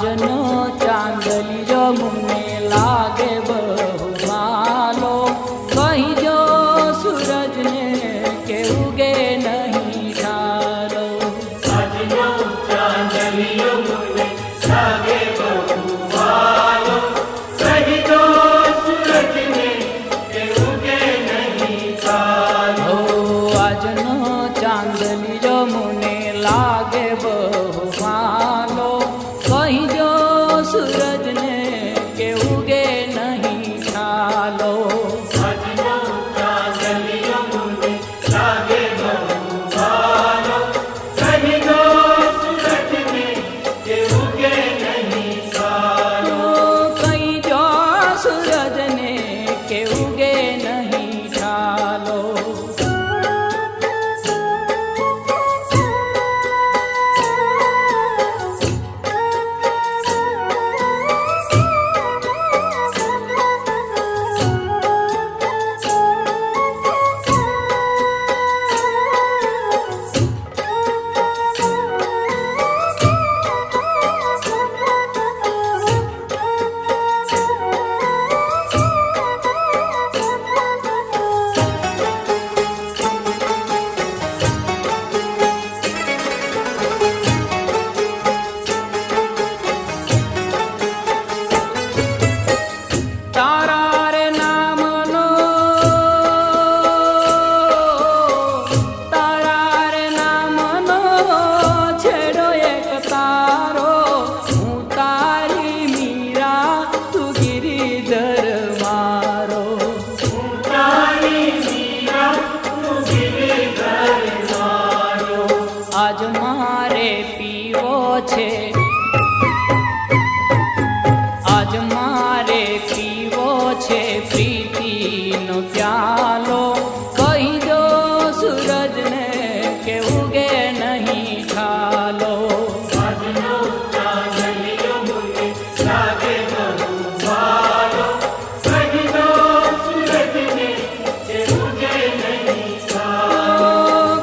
આજનો ચાંદલિયો મુને લાગે બહુ વાલો, કહી જો સૂરજને કે ઉગે નહીં ઠાલો. આજનો ચાંદલિયો મુને લાગે બહુ વાલો, કહી જો સૂરજને કે ઉગે નહીં ઠાલો. આજનો ચાંદલિયો મુને લાગે બહુ વાલો, કહી જો સૂરજને કે ઉગે નહીં ઠાલો. આજનો ચાંદલિયો મુને લાગે બહુ વાલો, કહી જો સૂરજને કે ઉગે નહીં ઠાલો. કહી જો સૂરજને કે ઉગે નહીં ઠાલો. આજ મારે પીવો છે, આજ મારે પીવો છે પ્રીતિનો પ્યાલો, કહી દો સૂરજને કે ઉગે નહીં ઠાલો. આજનો ચાંદલિયો મુને લાગે બહુ વાલો, કહી જો સૂરજને કે ઉગે નહીં ઠાલો.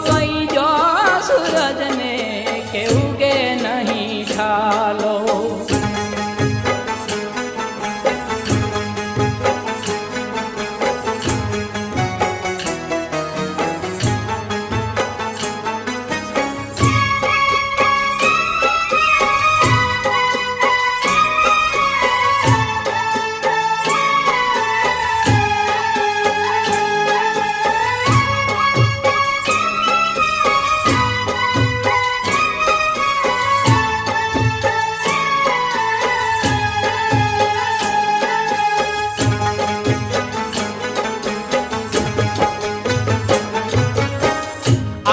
કહી જો સૂરજને કે ઉગે નહીં ઠાલો.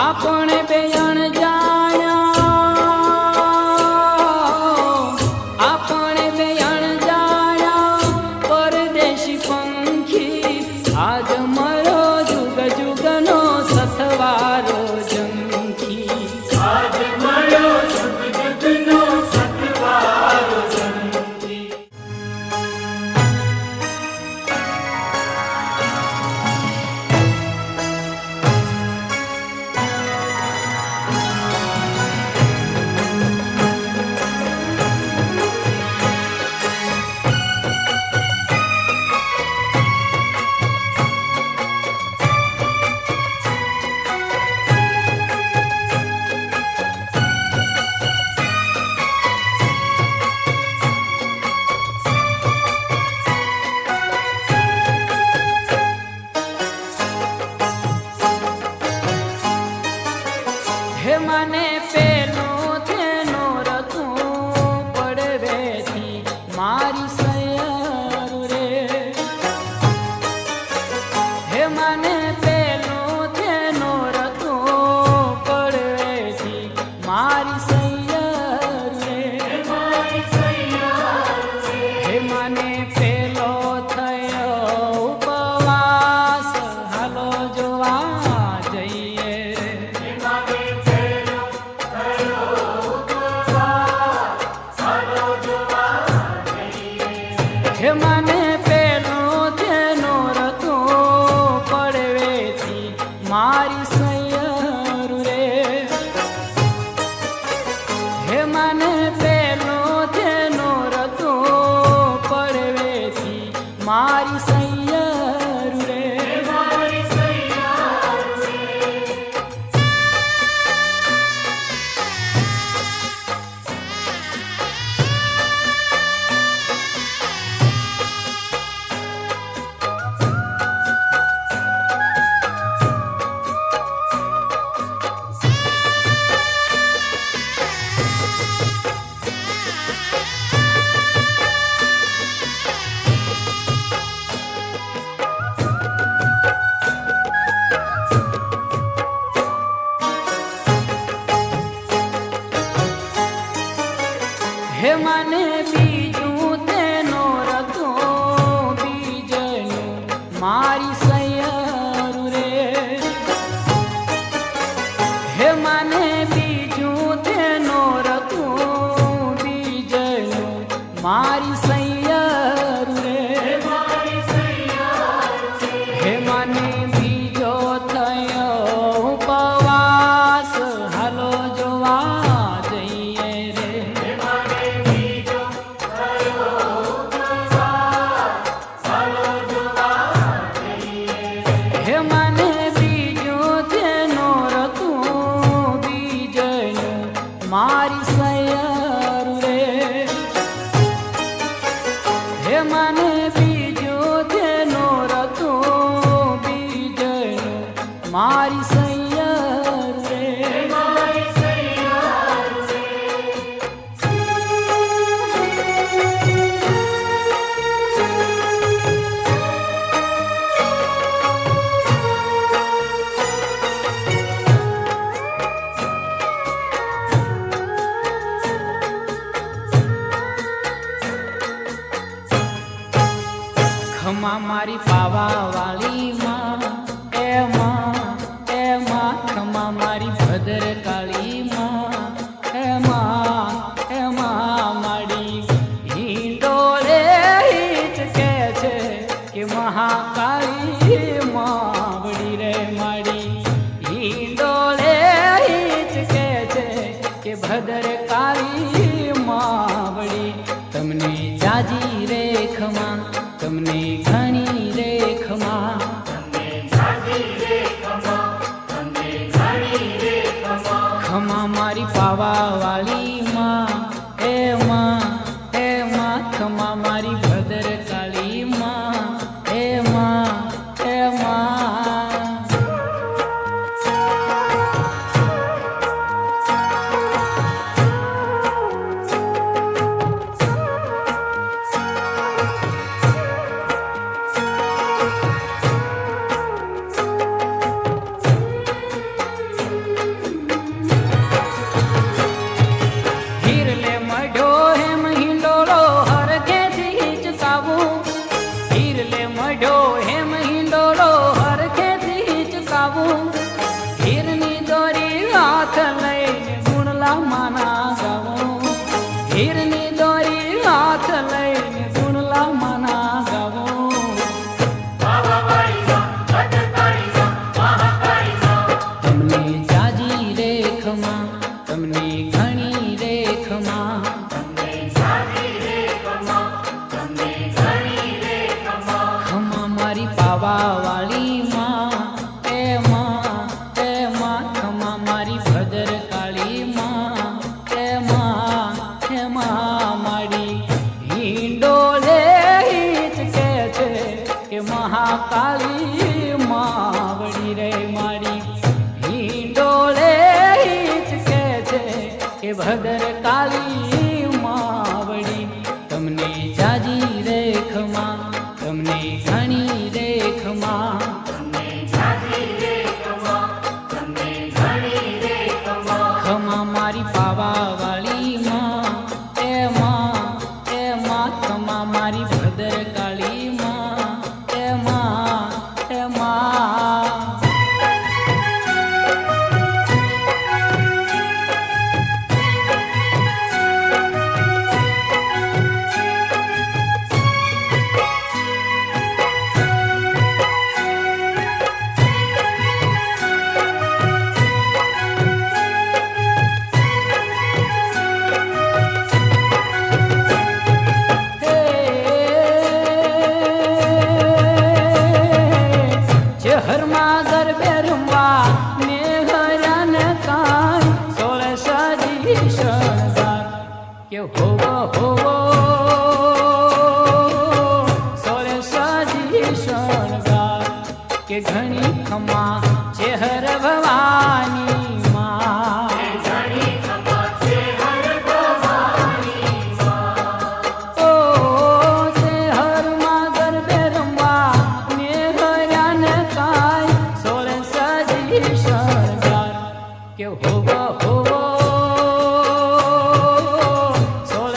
આપણે બે અણજાણ્યા, આપણે બે અણજાણ્યા પરદેશી પંખી, આજ મળ્યો જુગ જુગનો સથવારો જંખી. આજ મળ્યો જુગ જુગનો સથવારો જંખી. હે મને પેલો તેનો રખું પડવેથી મારી સૈયર રે. હે મને પેલો તેનો રખું પડવેથી મારી સૈયર રે. હે મને પેલો થયો ઉપવાસ, હાલો જોવા જઈએ રે. હે મને પેલો થયો હે મને બીજું તેનો રતો બીજનું મારી સૈયરું રે હે મને બીજું તેનો રતો બીજનું મારી સૈયરું રે હે મને બીજો થયો ઉપવાસ હાલો જોવા જઈએ રે હે મને બીજો તેનો રતું બીજનું મારી સૈયરું રે હે મને બીજો તેનો રતું બીજનું મારી સૈયરું રે ખમા મારી પાવા વાળી માં એમાં ખમા મારી ભદ્ર કાળી માં એમાં માડી હિંડોળે હિચકે છે કે મહાકાળી માવડી રે માડી હિંડોળે હિચકે છે કે ભદ્ર કાળી માવડી તમને જાજી રે ખમા તમને ઘણી રે ખમા ખમા મારી પાવા વાળી માં એમાં ખમા મારી ભદ્ર કાળી માં એમાં હીરલે મઢો હેમ હિંડોળો હરખેથી હિચકાવું હીરલે મઢો હેમ હિંડોળો હરખેથી હિચકાવું હીરની દોરી હાથ લઈને ગુણલા માના ગાવું હીરની દોરી હાથ લઈને ગુણલા માના ગાવું તમને જાજી રે ખમા તમને ઘણી રે ખમા ખમા મારી પાવા વાળી માં એમાં ખમા મારી ભદ્ર કાળી માં એમાં મારી હિંડોળે હિચકે છે કે મહાકાળી માવડી રે મારી હિંડોળે હિચકે છે કે ભદ્ર કાળી માવડી તમને જાજી રે ખમા તમને ઘણી રે ખમા ખમા મારી પાવા વાળી માં એમાં ખમા મારી ભદ્ર કાળી માં એમાં હરમાં ગરબે રમવા ને હરાન કાય સોળે સજી શણગાર કે હોવો સોળે સજી શણગાર કે ઘણી ખમા ચેહર ભવાની માં ચેહરમાં ગરબે રમવા ને હરાન કાય સોળે સજી શણગાર કે હોવો સોળે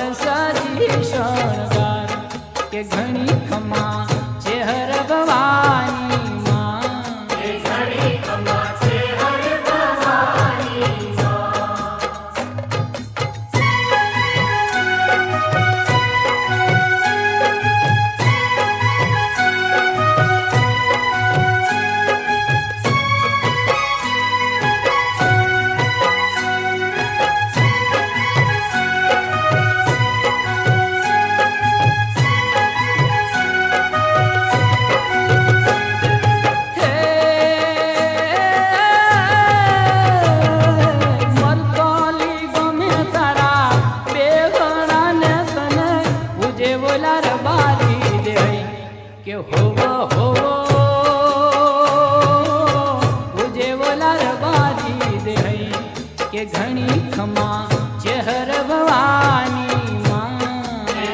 ઘણી ખમા ચેહર ભવાની માં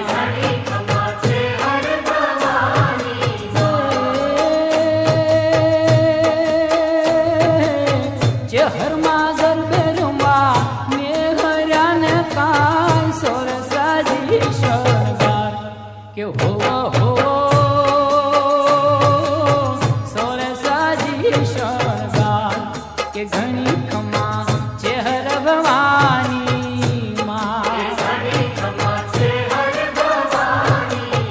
ઘણી ખમા છે હર ભવાની ચેહર માં ગરબે રમવા ને હર્યા ને કાય સોર સાજી શણગાર કે હો સોર સાજી શણગાર કે ઘણી ખમા ચેહર ભવાની માં ઘણી ખમા છે હર ભવાની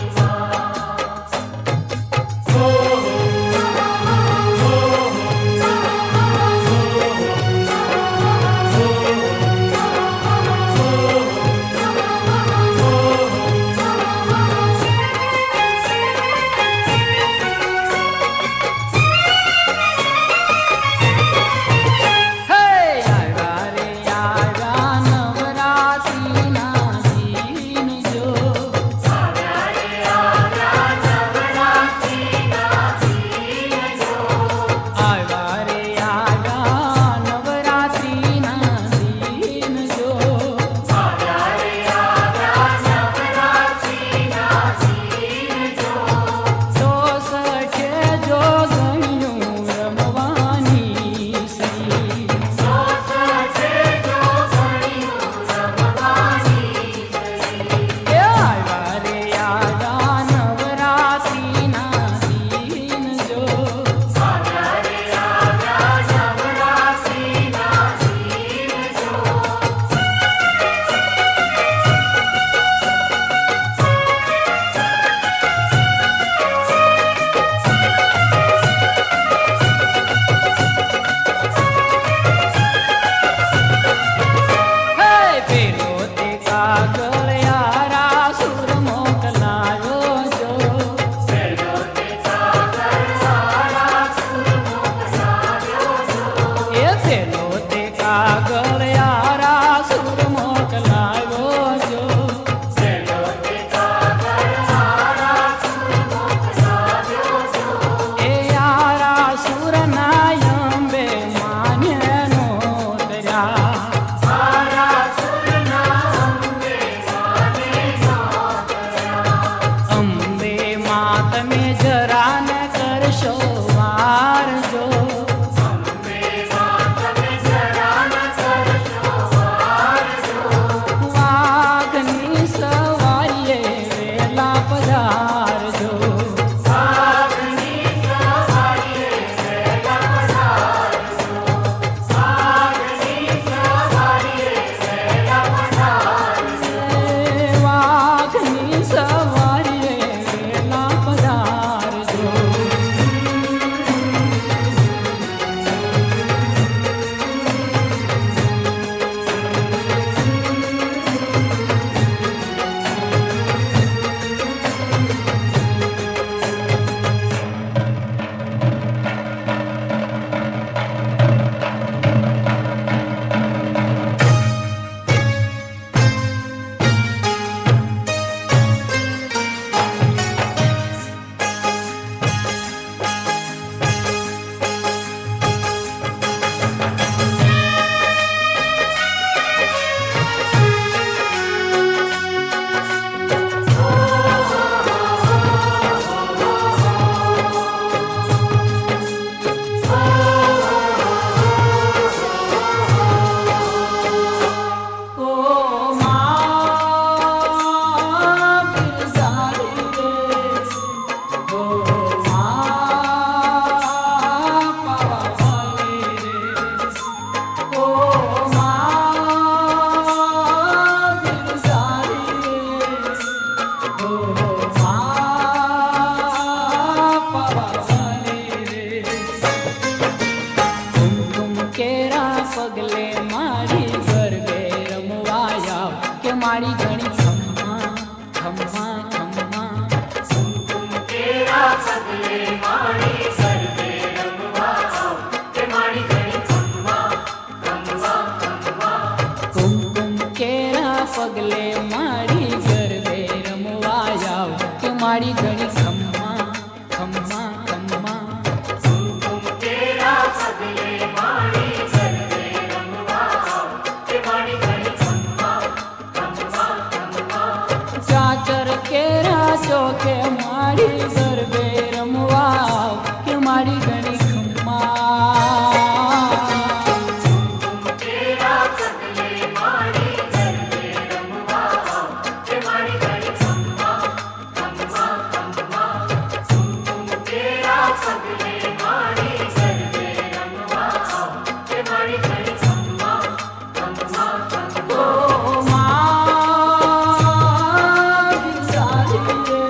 હે આવ્યા રે આવ્યા નવરાત્રી ના દિન જો આવ્યા રે આવ્યા નવરાત્રી ના દિન જો આવ્યા રે આવ્યા નવરાત્રી ના દિન જો આવ્યા રે આવ્યા નવરાત્રી ના દિન જો તો સઠે જો ગણ્યું રમવાની સહી એ આવ્યા રે આવ્યા નવરાત્રી ના દિન જો હે પેલો તે કાગળ યારા સુર મોકલાયો જો એ પેલો તે કાગળ યારા સુર મોકલાયો જો એ યારા સુર ના અંબે માન્ય નો તર્યા અંબે માં તમે જરા ન કરશો વાર જો વાઘની સવારીએ વેલા પધારજો વાઘની સવારીએ વેલા પધારજો ઓ માં બિરજારી રે ઓ માં પાવાની રે ઓ માં બિરજારી રે ઓ માં પાવાની રે કુમકુમ કેરા પગલે મારી ગરબે રમવાયા કે મારી ઘણી ખમ્મા ખમ્મા ખમ્મા કુમકુમ કેરા પગલે મારી ગરબે રમવાયા કે મારી ઘણી ખમ્મા ખમ્મા ખમ્મા તેરા પગલે મારી સર્વે રમવા કે કે મારી ગરબે રમવા કે મારી ઘણી ખમ્મા તેરા પગલે મારી ગરબે રમવા કે મારી ઘડી ખમ્મા ખમ્મા ખમ્મા તેરા પગલે મારી ગરબે રમવા કે મારી ઘડી ખમ્મા ખમ્મા ખમ્મા ઓ માં દિલદારી રે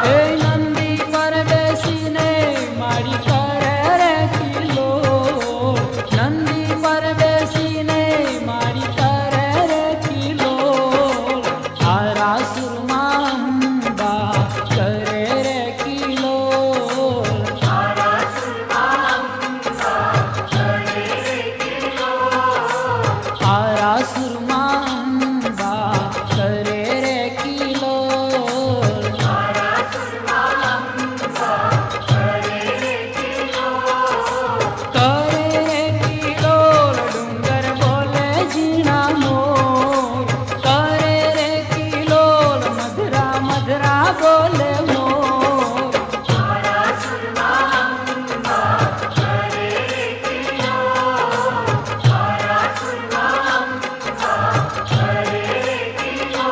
એ નંદી પર બેસીને મારી કરે રે કિલો, નંદી પર બેસીને મારી કરે રે કિલો, તારા સુરમાં અંબા કરે રે કિલો, તારા સુરમાં અંબા કરે રે કિલો, તારા સુરમાં અંબા કરે રે કિલો, તારા સુરમાં અંબા કરે રે કિલો, કરે રે કિલો, ડુંગર બોલે ઝીણા મોર, કરે રે કિલો, મધરા મધરા બોલે મોર, તારા સુરમાં અંબા કરે રે કિલો, તારા સુરમાં અંબા કરે રે કિલો.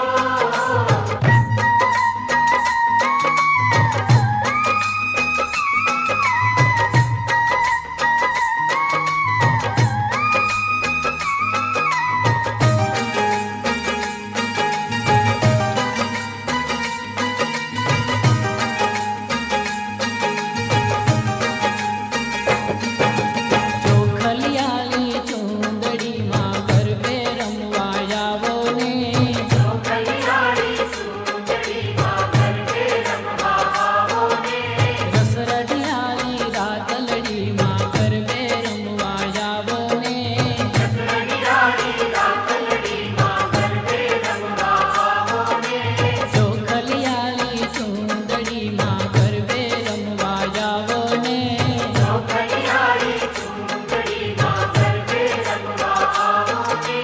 ચોખલિયાળી ચૂંદડીમાં ગરબે રમવા આવો ને, કલ્યાણી સુંદરીમાં ગરબે રમવા આવો ને, રસરઢિયાળી રાતલડીમાં ગરબે રમવા આવો ને, કલ્યાણી રાતલડીમાં ગરબે રમવા આવો ને, ચોખલિયાળી ચૂંદડીમાં ગરબે રમવા આવો ને, કલ્યાણી સુંદરીમાં ગરબે રમવા આવો ને.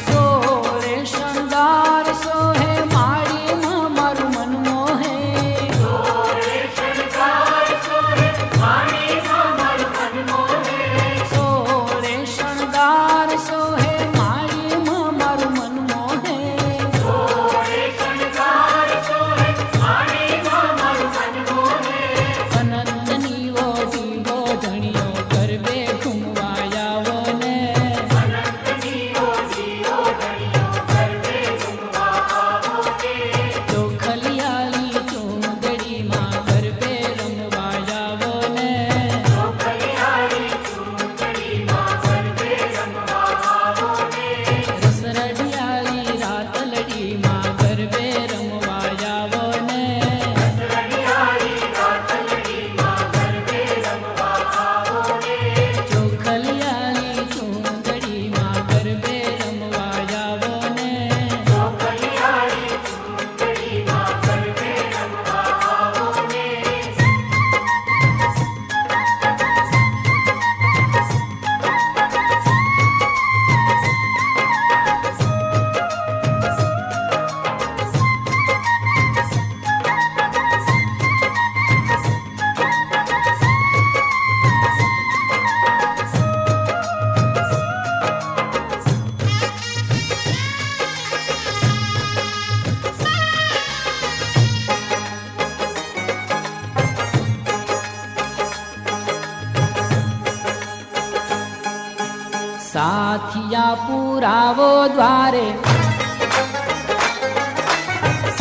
સોળે શણગાર સોહે માળીમાં મારું મન મોહે, સોરે શણગાર સોરે વાણીમાં મારું મન મોહે, સોળે શણગાર સોહે માળીમાં મારું મન મોહે, સોરે શણગાર સોરે વાણીમાં મારું મન મોહે, અનંતની વો દીવો ધણીઓ ગરબે ઘૂમવા આવો ને, અનંતની ઓજીઓ ધણીઓ ગરબે રમવા આવો ને, ચોખલિયાળી ચૂંદડીમાં ગરબે રમવા આવો ને, કલ્યાણી સુંદરીમાં ગરબે રમવા આવો ને, રસરઢિયાળી રાતલડીમાં ગરબે રમવા આવો ને, કલ્યાણી રાતલડીમાં ગરબે રમવા આવો ને, ચોખલિયાળી ચૂંદડીમાં ગરબે રમવા આવો ને, કલ્યાણી સુંદરીમાં ગરબે રમવા આવો ને. સાથિયા પુરાવો દ્વારે,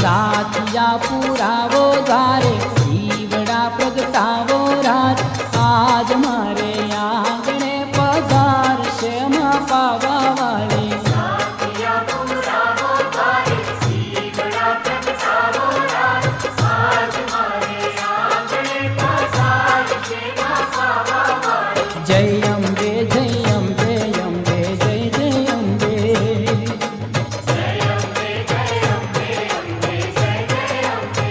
સાથિયા પુરાવો દ્વારે, દીવડા પ્રગટાવો રાત, આજ મારે આંગણે પધારશે માં પાવા વાળી, સાથિયા પુરાવો દ્વારે, દીવડા પ્રગટાવો રાત, આજ મારે આંગણે પધારશે માં પાવા વાળી. જય અંબે જય અંબે અંબે જય જય અંબે, જય અંબે જય અંબે અંબે જય જય અંબે.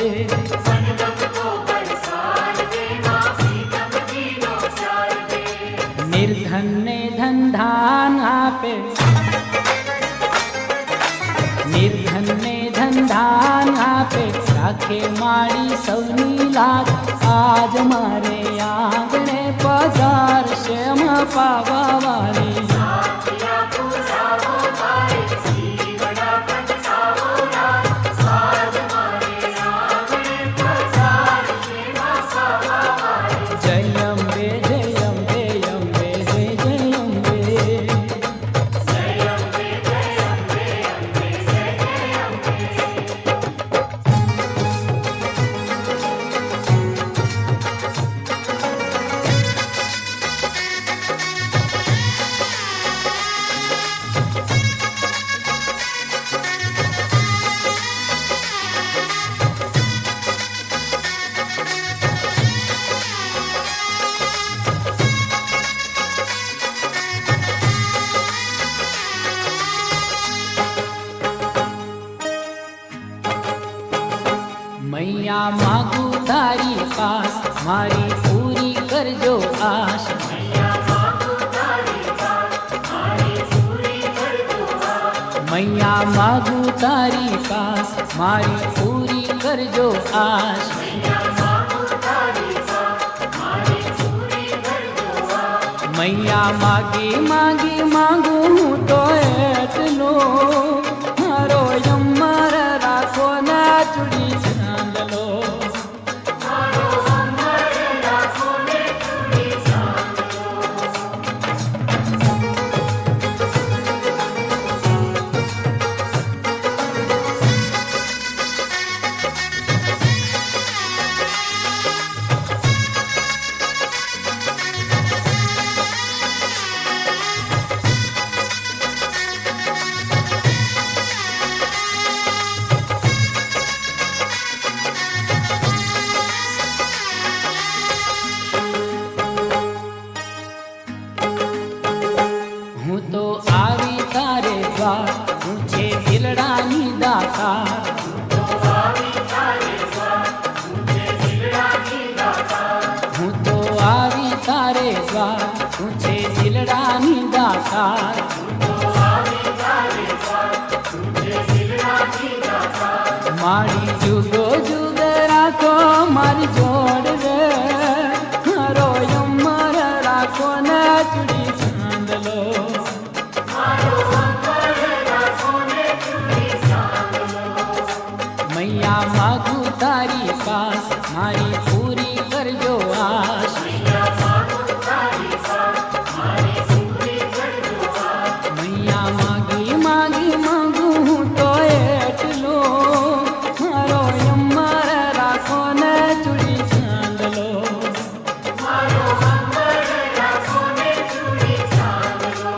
संगम को बरसार दे, माफी तमकी नो प्यार दे। निर्धन ने धन धान आपे, निर्धन ने धन धान आपे, राखे माड़ी सौनी लाज। आज मारे आंगणे पधार श्याम पावा वाली। साथिया पूजावो भाई, जीवड़ा पंचावो राज। आज मारे आंगणे पधार सेवा पावा वाली। जय अम्बे जय अम्बे अम्बे जय जय अम्बे। जय अम्बे जय अम्बे अम्बे जय जय अम्बे। मैया मागू तारी पास, मारी पूरी करजो आश। मैया मांगू तारी बात, मारी पूरी कर दो आस। मैया मागू तारी पास, मारी पूरी करजो आश। मैया मांगू तारी बात, मारी पूरी कर दो आस। मैया मागी मागी मागू હું તો એટલો, મારો યમર રાખો ના ચૂડી ચાંદલો। मारो अमर राखो ने चूड़ी चांदलो। હું તો આવી તારે દ્વાર, હું છે દિલડાની દાતાર। तो आवी तारे द्वार, मुझे दिलरानी दाता। હું તો આવી તારે દ્વાર, હું છે દિલડાની દાતાર। तो आवी तारे द्वार, मुझे दिलरानी दाता। મારી જુગો જુગ રાખો મારી જોડ રે, મારો યમર રાખો ને ચૂડી ચાંદલો। मारो अमर राखो ने चूड़ी चांदलो। मैया मागू તારી પાસ, મારી પૂરી કરજો આશ। मैया मांगू तारी बात, मारी पूरी कर दो आस। मैया मागी मागी मागू હું તો એટલો, મારો યમર રાખો ને ચૂડી ચાંદલો। मारो अमर राखो ने चूड़ी चांदलो।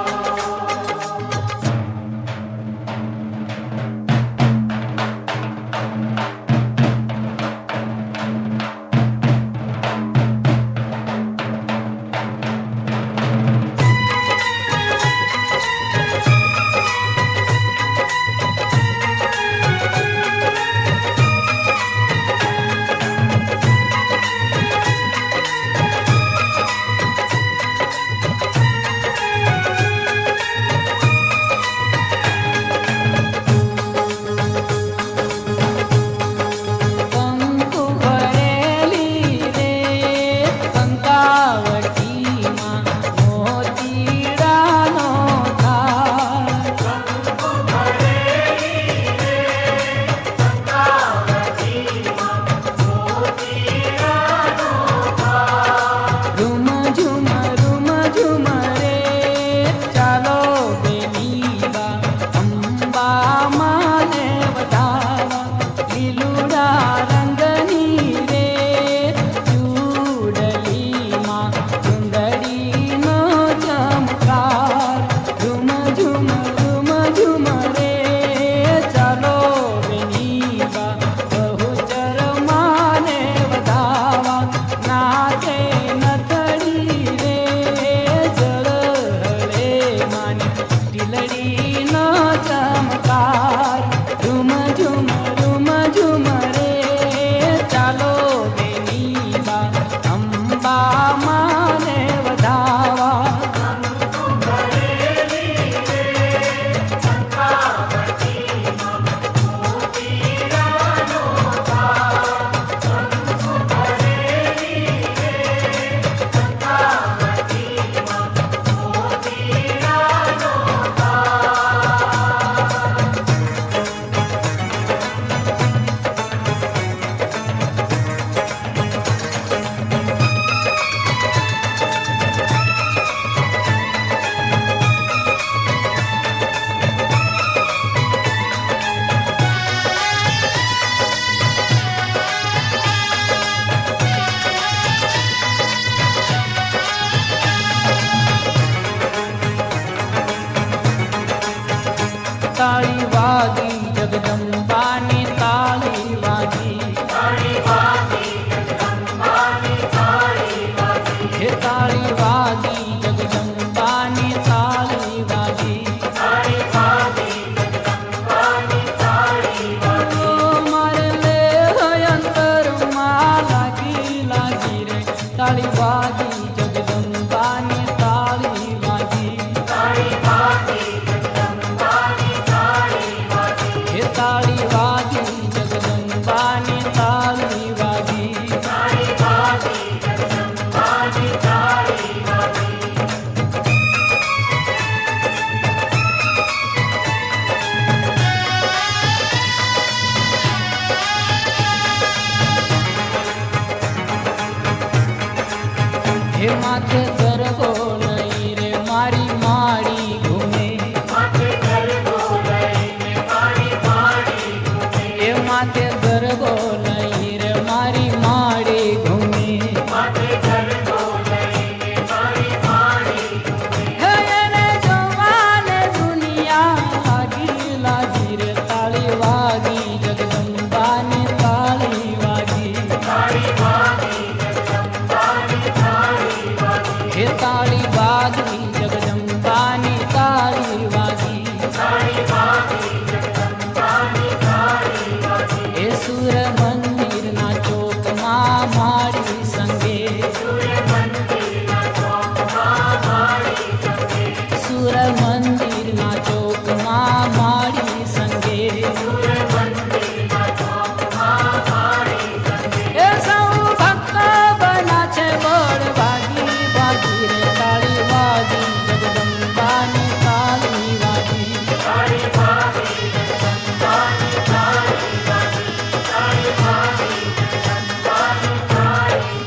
માથે ગરબો લઈ રે મારી માળી ઘૂમે માથે ગરબો લઈને મારી માળી ઘૂમે એ માથે ગરબો લઈ રે મારી માળી ઘૂમે માથે ગરબો લઈને મારી માળી ઘૂમે હે એને જોવાને દુનિયા લાગી લાગી રે તાળી વાગી જગદંબાને તાળી વાગી તાળી વાગી જગદંબાની તાળી વાગી હે તાળી વાગી જગદંબાની તાળી વાગી તાળી વાગી જગદંબાની તાળી વાગી એ સુર મંદિરના ચોકમાં મારી સંગે સૂર્ય મંદિરના ચોકમાં માળી સંગે સુર મંદિરના ચોકમાં મારી સંગે સૂર્ય મંદિરના ચોકમાં માળી સંગે એ સૌ ભક્ત બના છે બોળ વાગી વાગી રે તાળી વાગી જગદંબાની તાળી વાગી તાળી વાગી જગદંબાની તાળી વાગી તાળી વાગી જગદંબાની તાળી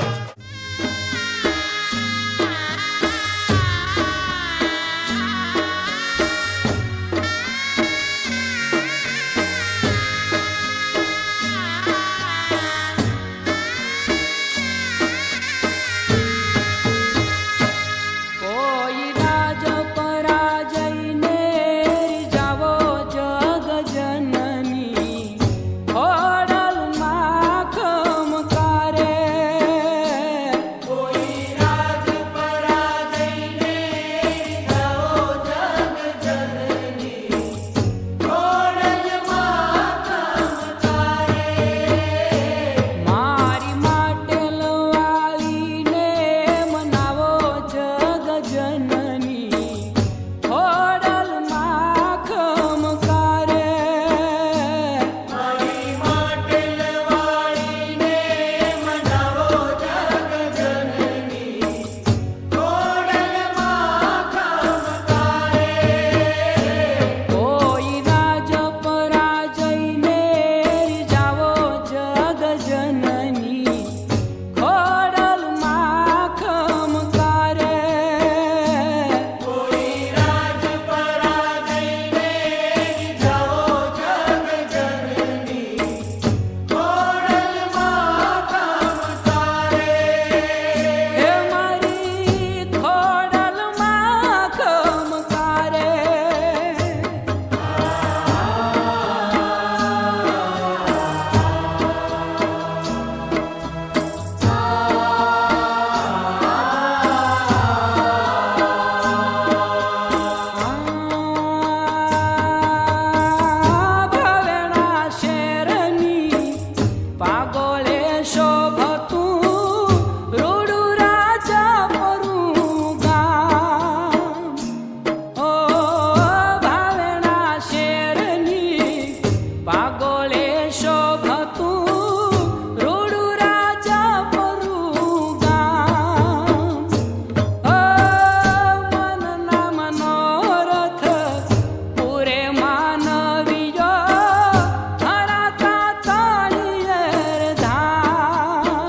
કોઈ રાજ પરાજયને જાવો જગ જનની ખોડલમાં ખમકારે કોઈ રાજ પરાજયને જાવો જગ જનની ખોડલમાં ખમકારે મારી માટે લવાલીને મનાવો જગ જનની ખોડલમાં ખમકારે મારી માટે લવાળીને મનાવો જગ જનની ખોડલમાં ખમકારે કોઈ રાજ પરાજયને જાવો જગ જનની ખોડલમાં ખમકારે કોઈ રાજ પરાજયને જાઓ જગ જનની ખોડલમાં ખમકારે હે મારી ખોડલમાં ખમકારે ભવેણા શેરની પાગોળે શોભતું રૂડું રાજા પરું ગામ ઓ ભાવેણા શેરની પાગોળે શોભતું રૂડું રાજા પરું ગામ ઓ મનના મનોરથ પૂરે માનવીયો ધરાતા તાળીએ ધામ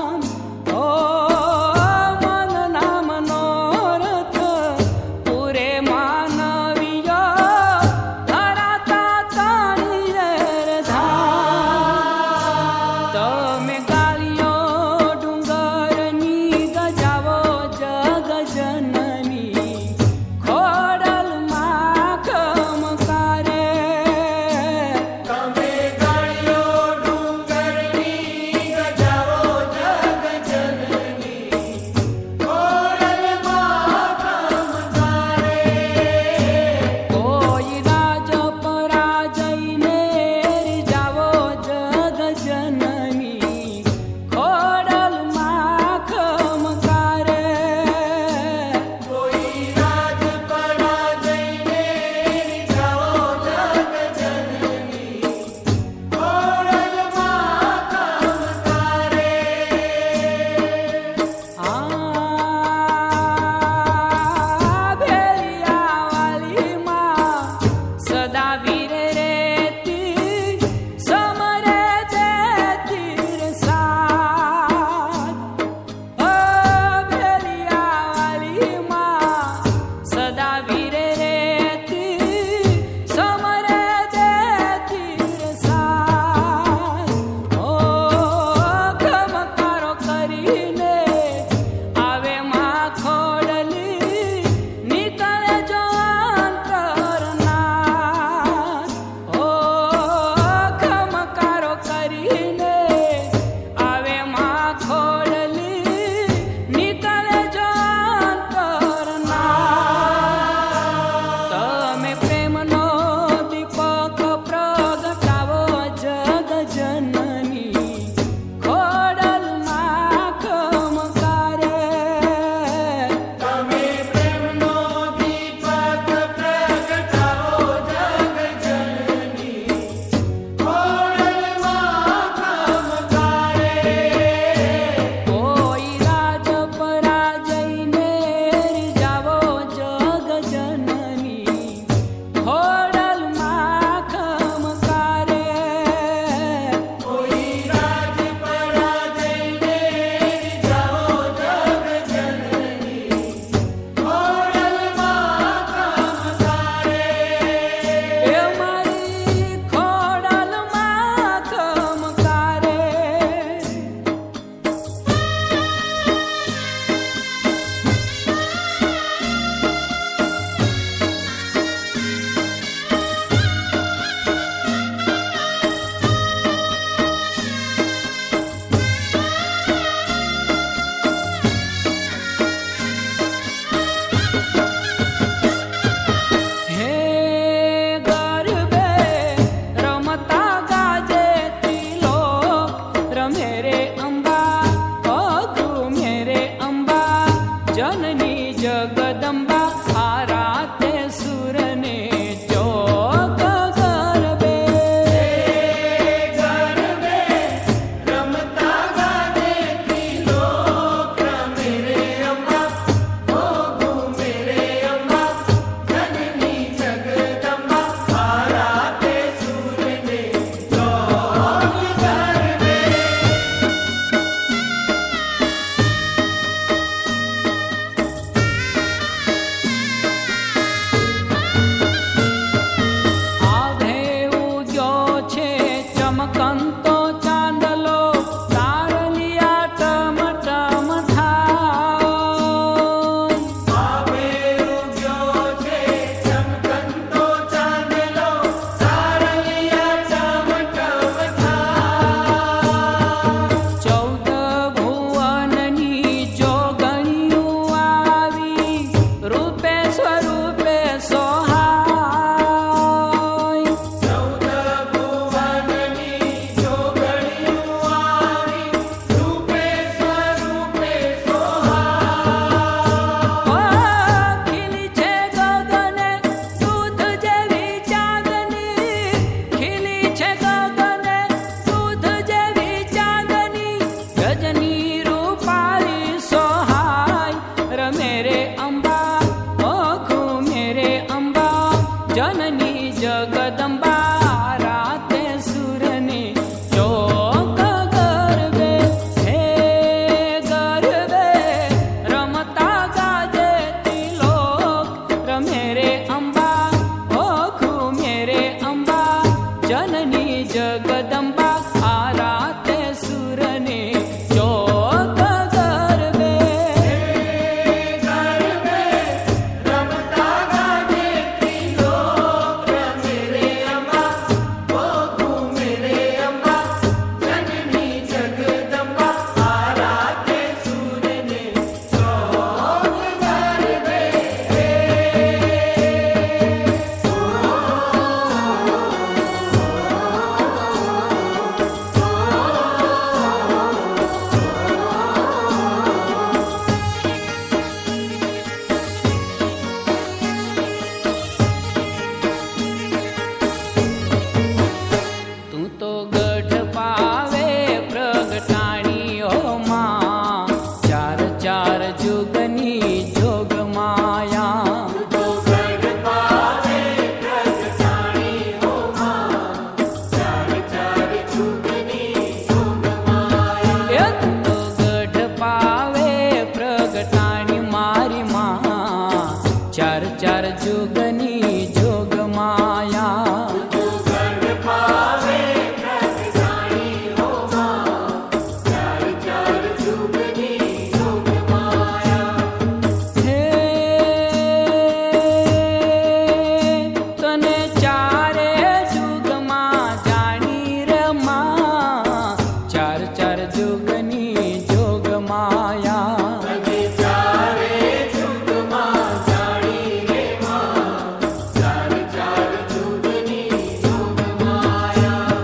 જુગની જોગ માયા તને ચારે જુગમાં જાણી રે માં ચાર ચાર જુગની જોગ માયા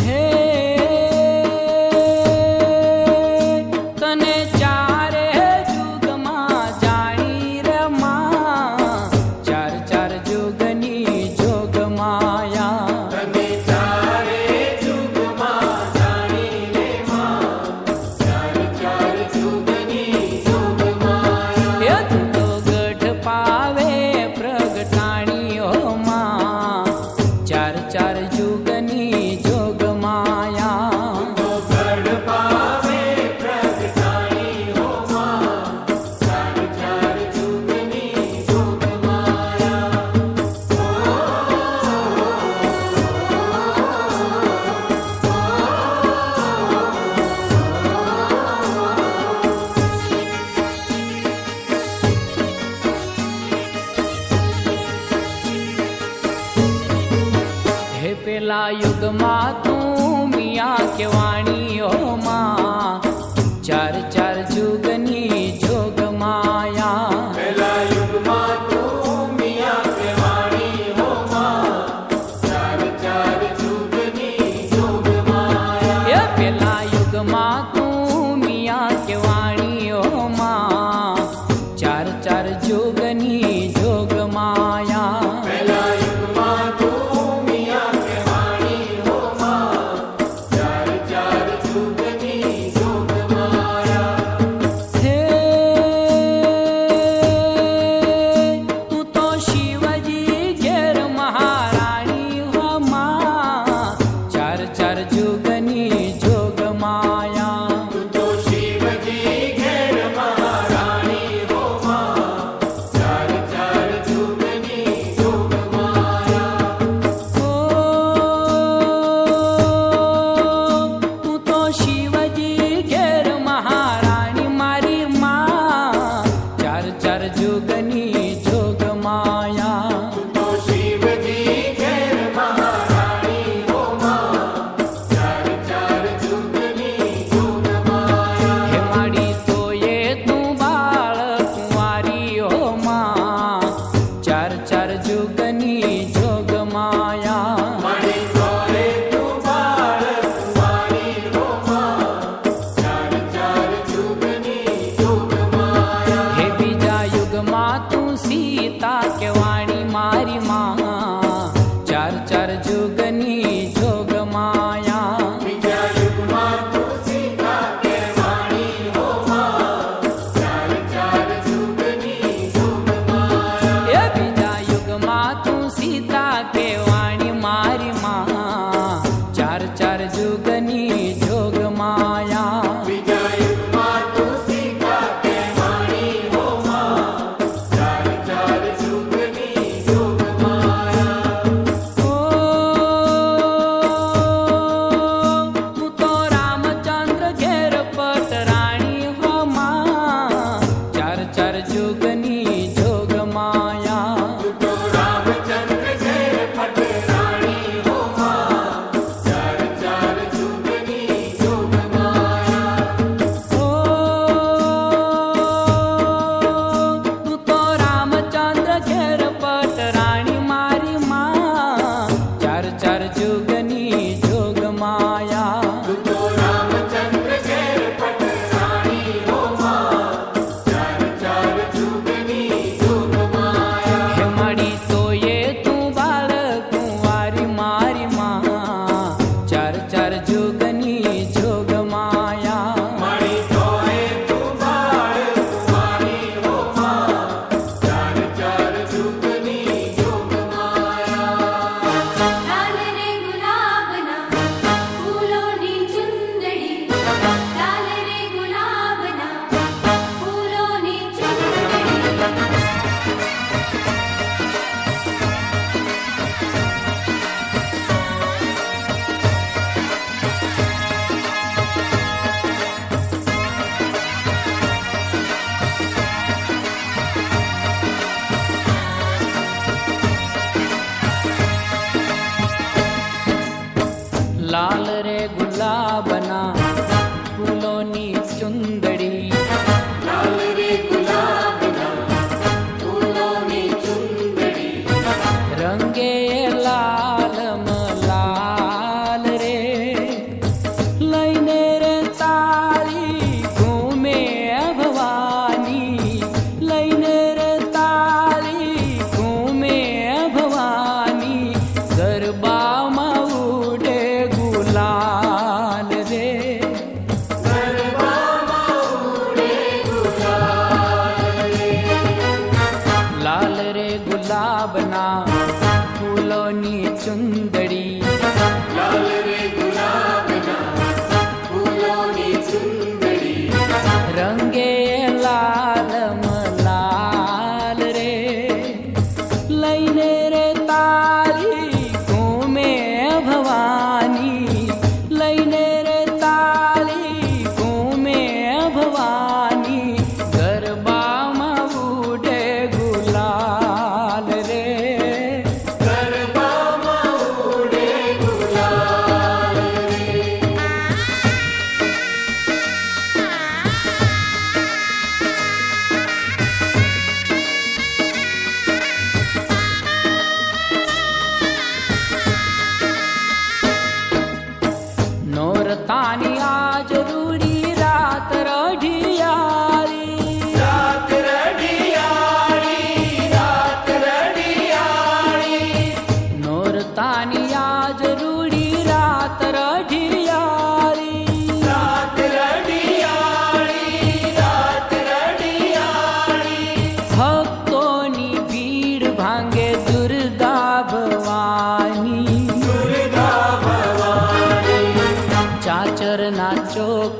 હે તને ચારે જુગમાં જાણી રે માં ચાર ચાર જુગની જોગ માયા તને ચારે જુગમાં જાણી રે માં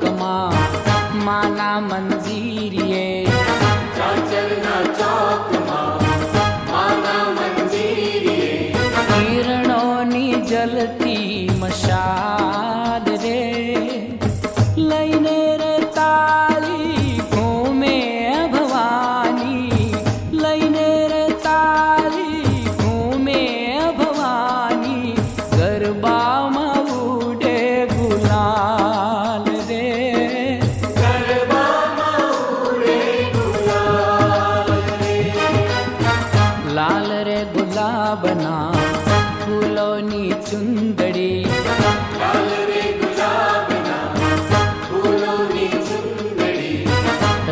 ચોકમાં માના મંદિરે, ચાચરના ચોકમાં માના મંદિરે, કિરણોની જલતી મશાલ રે, લઈને રે તાળી ઘૂમે ભવાની, લઈને રે તાળી ઘૂમે ભવાની, ગરબામાં ઉડે ગુલાલ રે, ગરબામાં ઉડે ગુલાલ રે, લાલ રે ગુલાબના ફૂલોની ચુંદડી, લાલ રે ગુલાબના ફૂલોની ચુંદડી,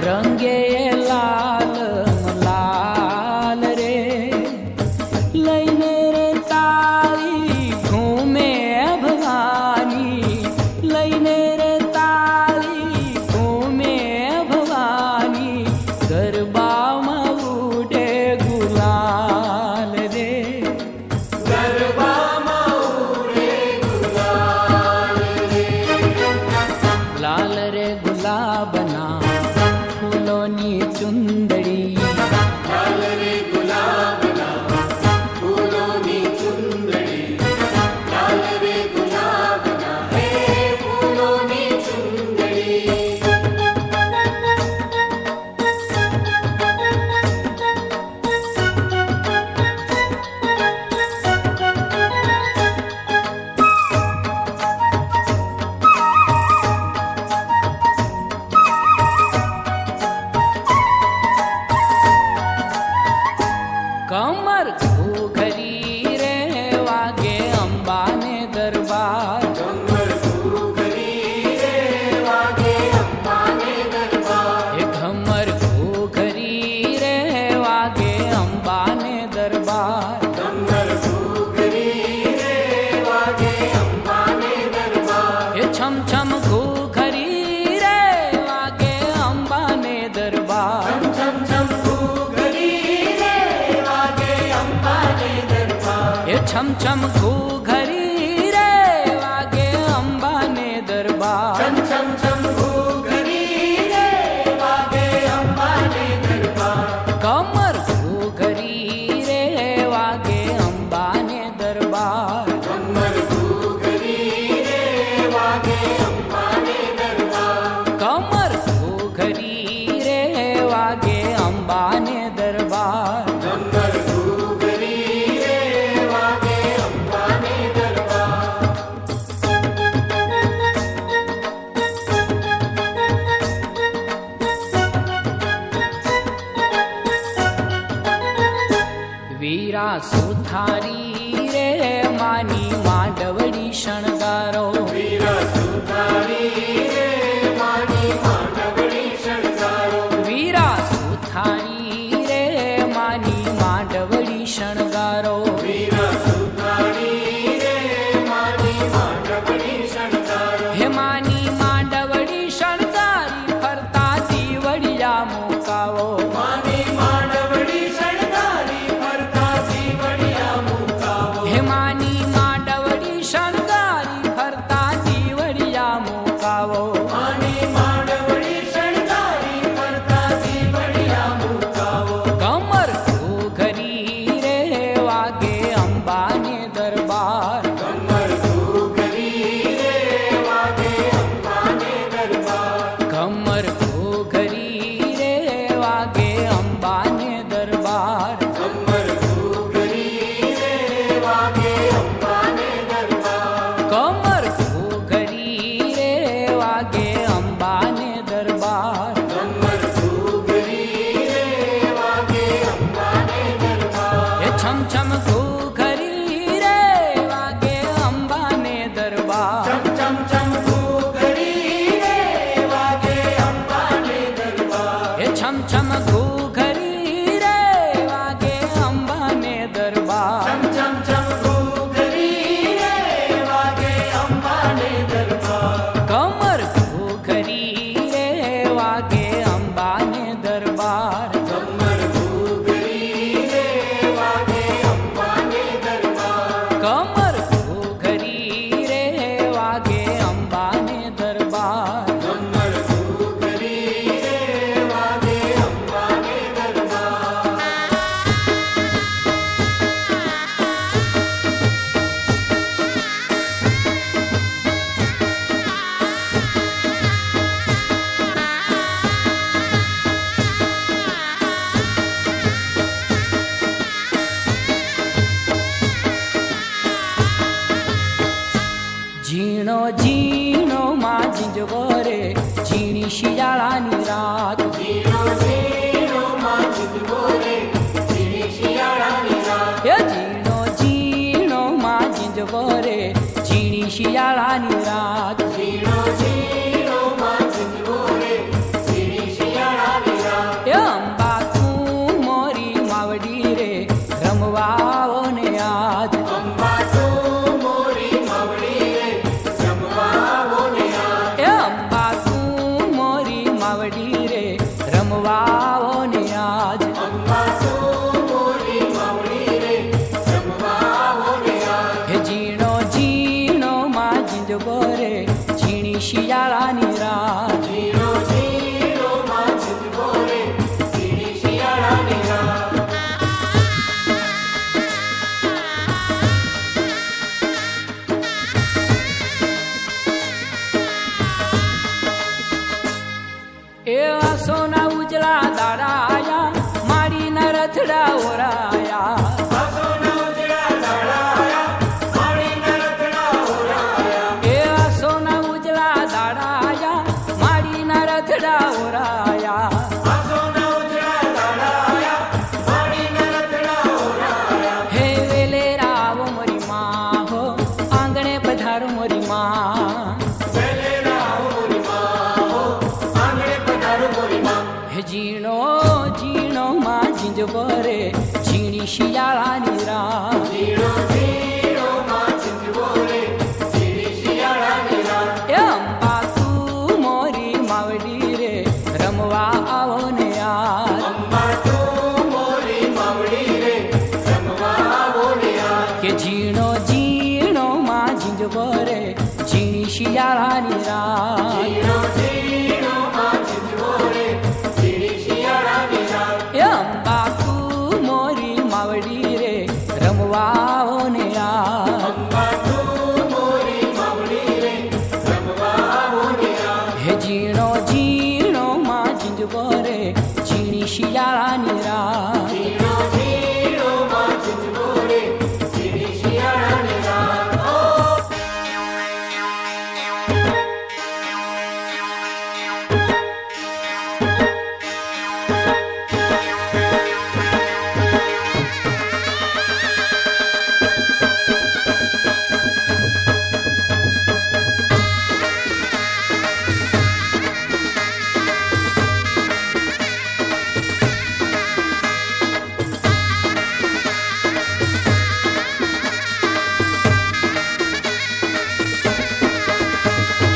રંગે લાલ લાલ રે, લઈને રે તાળી ઘૂમે ભવાની, લઈને રે તાળી ઘૂમે ભવાની, ગરબામાં ઉડે ગુલાલ રે, ગરબામાં ઉડે ગુલાલ રે, લાલ રે ગુલાબના ફૂલોની ચુંદડી, લાલ રે ગુલાબના ફૂલોની ચુંદડી, લાલ રે ગુલાબના હે ફૂલોની ચુંદડી. કમર ઘૂઘરી રે વાગે અંબાને દરબાર, કમર ઘૂઘરી રે વાગે અંબાને દરબાર, એ કમર ઘૂઘરી રે વાગે અંબાને દરબાર, કમર ઘૂઘરી રે વાગે અંબાને દરબાર, એ છમ છમ ઘૂઘરી રે વાગે અંબાને દરબાર, છમ છમ ઘૂઘરી રે વાગે અંબાને દરબાર, એ છમ છમ ઘૂઘરી રે વાગે અંબાને દરબાર, છમ છમ છમ ઘૂઘરી રે વાગે અંબાને દરબાર, કમર ઘૂઘરી રે વાગે અંબાને દરબાર, કમર ઘૂઘરી રે વાગે અંબાને દરબાર, કમર ઘૂઘરી રે વાગે અંબાને દરબાર, કમર ઘૂઘરી રે વાગે અંબાને દરબાર. વીરા સુથારી રે માની માંડવડી શણગારો, વીરા સુધારી રે માની માંડવડી શણગારો, વીરા સુથારી રે માની માંડવડી શણગારો, વીરા સુધારી રે માની માંડવડી શણગારો, હે માની માંડવડી શણગારી ફરતા દીવડિયા મુકાવો, માની માંડવડી શણગારી ફરતા દીવડિયા મુકાવો, હે માની માંડવડી શણગારી ફરતા દીવડિયા મુકાવો, માની માંડવડી ઝીણી શિયાળાની રાત ઝીણો ઝીણો માં ઝીંઝવો રે ઝીણી શિયાળાની રાત એ ઝીણો ઝીણો માં ઝીંઝવો રે ઝીણી શિયાળાની રાત ઝીણો ઝીણો માં ઝીંઝવો રે ઝીણી શિયાળાની રાત એ અંબા તું મોરી માવડી રે રમવા આવો ને આજ અંબા તું મોરી માવડી રે રમવા આવો ને આજ એ અંબા તું મોરી માવડી રે રમવા આવો ને આજ અંબા તું મોરી માવડી રે રમવા આવો ને આજ હે ઝીણો ઝીણો માં ઝીંઝવો રે ઝીણી શિયાળાની રાત ઝીણો ઝીણો માં ઝીંઝવો રે ઝીણી શિયાળાની રાત એ સોના ઉજળા દાડા આયા મારીના રથડા ઓરાયા આસોના ઉજળા દાડા આયા માળીના રતડા ઓરાયા એ સોના ઉજળા દાડા આયા મારીના રથડા ઓરાયા આસોના ઉજળા દાડા આયા માળીના રતડા ઓરાયા હે વેલેરા આવો મોરી માં હો આંગણે પધારો મોરી માં વેલેરા આવો મોરી માં હો આંગણે પધારો મોરી માં હે ઝીણો ઝીણો માં ઝીંઝવો રે ઝીણી શિયાળાની રાત ઝીણો ઝીણો માં ઝીંઝવો રે ઝીણી શિયાળાની રાત એ અંબા તું મોરી માવડી રે રમવા આવો ને આજ અંબા તું મોરી માવડી રે રમવા આવો ને આજ કે ઝીણો ઝીણો માં ઝીંઝવો રે ઝીણી શિયાળાની રાત ઝીણો ઝીણો માં ઝીંઝવો રે ઝીણી શિયાળાની રાત એ અંબા તું મોરી માવડી રે રમવા આવો ને આજ અંબા તું મોરી માવડી રે રમવા આવો ને આજ હે ઝીણો ઝીણો માં ઝીંઝવો રે ઝીણી શિયાળાની રાત ઝીણો ઝીણો માં ઝીંઝવો રે ઝીણી શિયાળાની રાત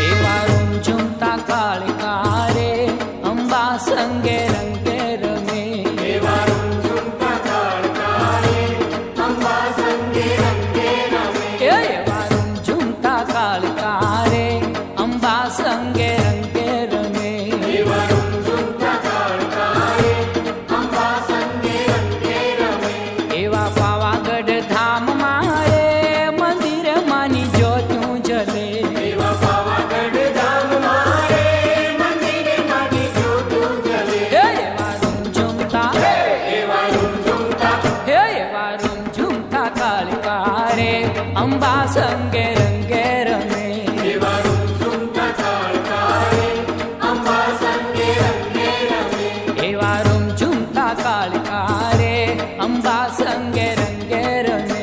એવા રૂમઝૂમતા કાળકા રે અંબા સંગે રંગે રમે એવા રૂમઝૂમતા કાળકાએ અંબા સંગે રંગે રમે એવા રૂમઝૂમતા કાળકા રે અંબા સંગે રંગે રમે એવા રૂમઝૂમતા કાળકાએ અંબા સંગે રંગે રમે એવા પાવાગઢ ધામમાં રે મંદિર માની જ્યોતું જલે એવા પાવાગઢ ધામમાં રે મંદિરે માટી જ્યોતું જલે એવા રૂમઝૂમતા એવા રૂમઝૂમતા એવા રૂમઝૂમતા કાળકા રે અંબા સંગે રંગે રમે એવા રૂમઝૂમતા કાળકાએ અંબા સંગે રંગે રમે એવા રૂમઝૂમતા કાળકા રે અંબા સંગે રંગે રમે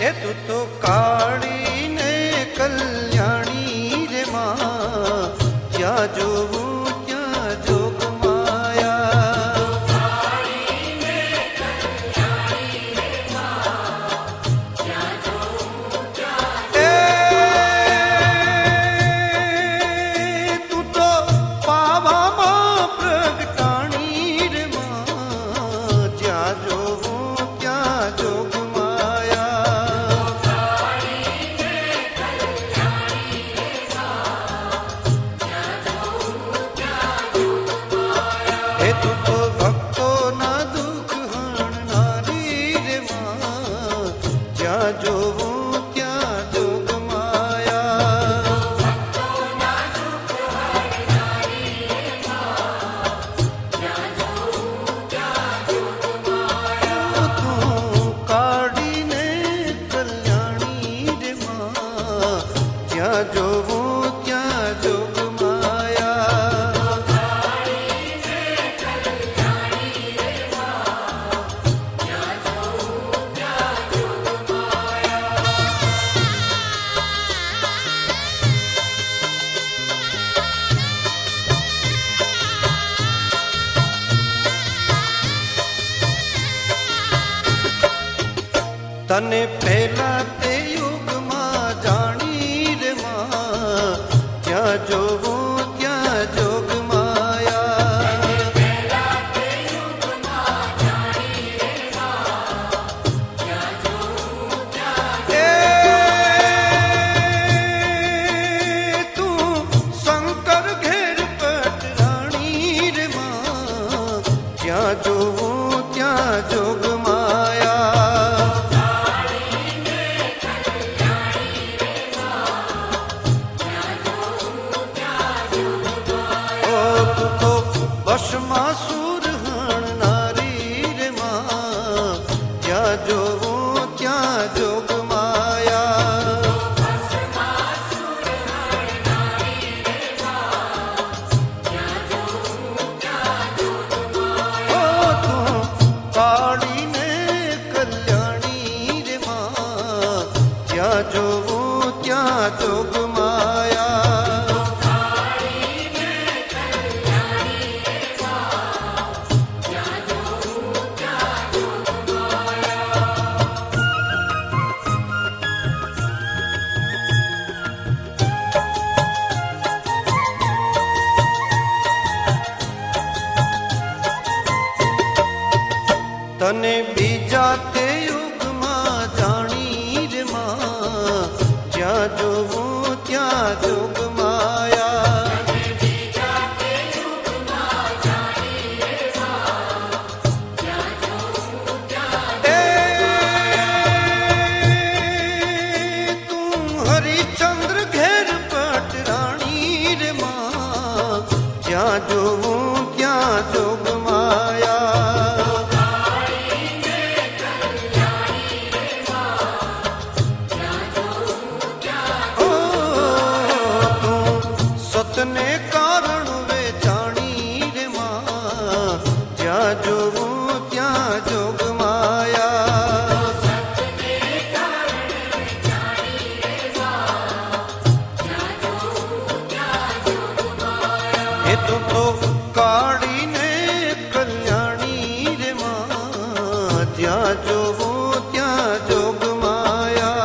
એ તું તો કાળી ને કલ્યાણી રે માં જ્યાં જોવું ત્યાં જોગ માયા એ તું તો પાવામાં પ્રગટાણી રે માં જ્યાં જોવું ત્યાં જોગ માયા જ્યાં જોવું ત્યાં જોગ માયા. તને પહેલા તે યુગમાં જાણી રે માં, ત્યાં જોવું ત્યાં જોગ માયા. એ તું શંકર ઘેર પટરાણી રે માં, ત્યાં જોવું ત્યાં જોગ માયા. બસમાસુર હણનારી રે માં, જ્યાં જોવું ત્યાં જોગ માયા. ઓ તું કાળીને કલ્યાણી રે માં, જ્યાં જોવું ત્યાં જોગ માયા. તને બીજા તે યુગમાં જાણી રે માં, જ્યાં જોવું ત્યાં જોગ માયા. એ તું હરિચંદ્ર ઘેર પટરાણી રે માં, જ્યાં જોવું ત્યાં જોગ માયા. સતને કારણ વેચાણી રે માં, જ્યાં જોવું ત્યાં જોગ માયા. એ તું તો કાળીને કલ્યાણી રે માં, જ્યાં જોવું ત્યાં જોગ માયા.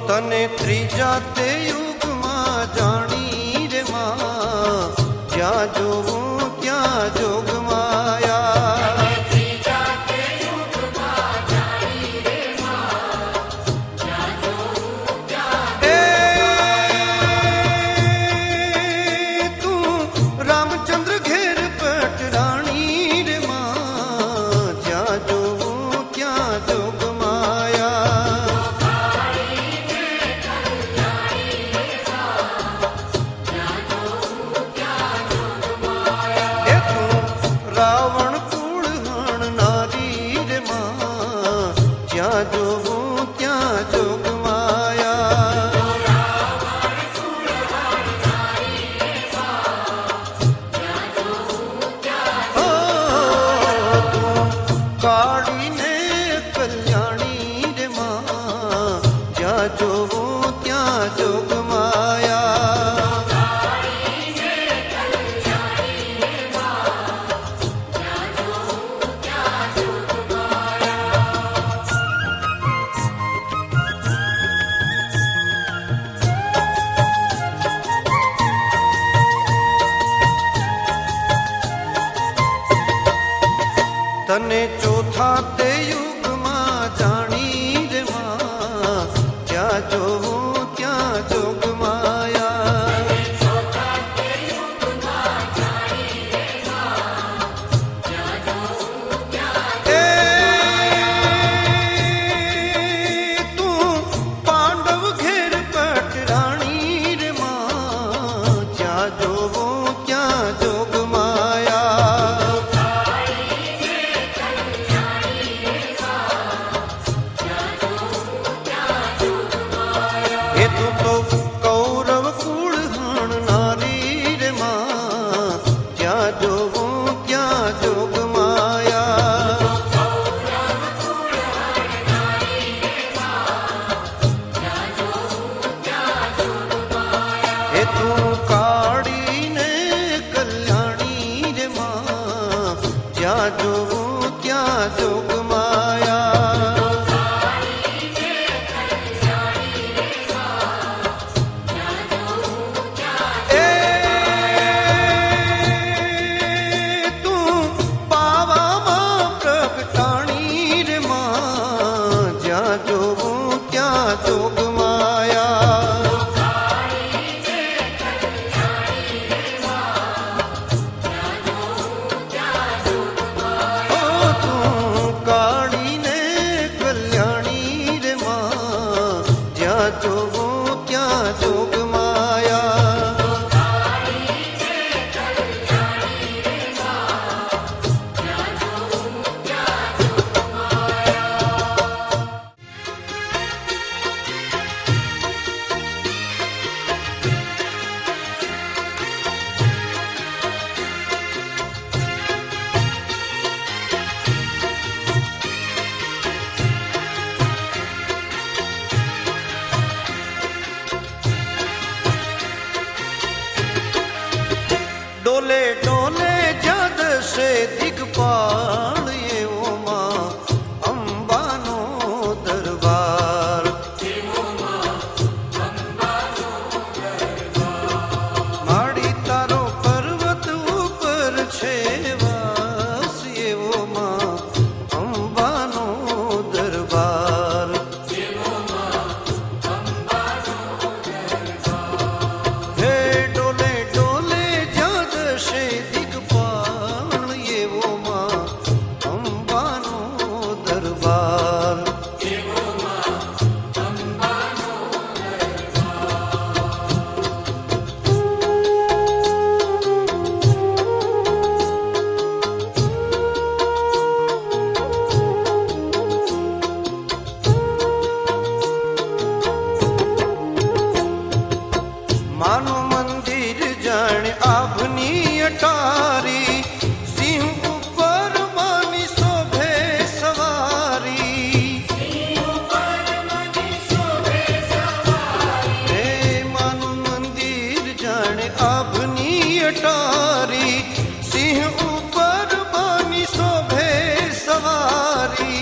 તને ત્રીજા તે યુગમાં જાણી રે માં, જ્યાં જોવું ત્યાં જોગ માયા. એ તું રામચંદ્ર ઘેર પટરાણી રે માં, જ્યાં જોવું ત્યાં જોગ માયા. એ તું રાવણ કુળ હણનારી રે માં, જ્યાં જોવું ત્યાં જોગ માયા. ઓ તું કાળીને કલ્યાણી રે માં, જ્યાં જોવું ત્યાં જોગ માયા. તને ચોથા તે યુગમાં જાણી રે માં, જ્યાં જોવું ત્યાં જોગ માયા. જ્યાં જોવું ત્યાં જોગ માયા. એ તું કાળીને કલ્યાણી રે માં, જ્યાં જોવું ત્યાં જોગ માયા. એ તું પાવામાં પ્રગટાણી રે માં, જ્યાં જોવું ત્યાં જોગ માયા. કાળીને કલ્યાણી રે માં, જ્યાં જોવું ત્યાં જોગ માયા. ડોલે ડોલે જદ સે દિગપાળ એવો માં અંબાનો દરબાર. માડી તારો પર્વત ઉપર છે વાસ, એવો માં અંબાનો દરબાર. હે ડોલે ડોલે જદ સે દિગપાળ એવો માં અંબાનો દરબાર. માનું મંદિર જાણે આભની અટારી, સિંહ ઉપર માની શોભે સવારી. હે માનું મંદિર જાણે આભની અટારી, સિંહ ઉપર માની શોભે સવારી.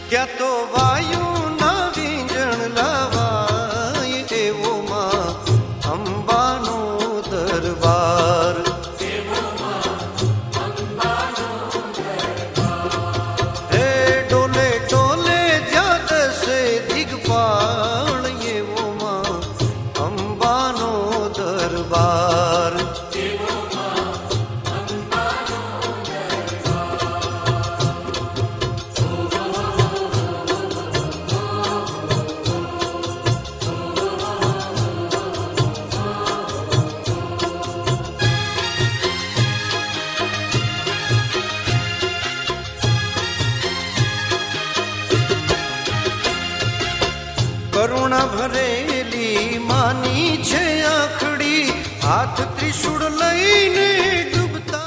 ત્યાં તો વાયુ ના વીંજણ લાવાય, એવો માં અંબાનો દરબાર. હે ડોલે ડોલે જ્યાં દસે દિગપાળ એવો માં અંબાનો દરબાર. કરુણા ભરેલી માની છે આખડી, હાથ ત્રિશુળ લઈને ડૂબતા.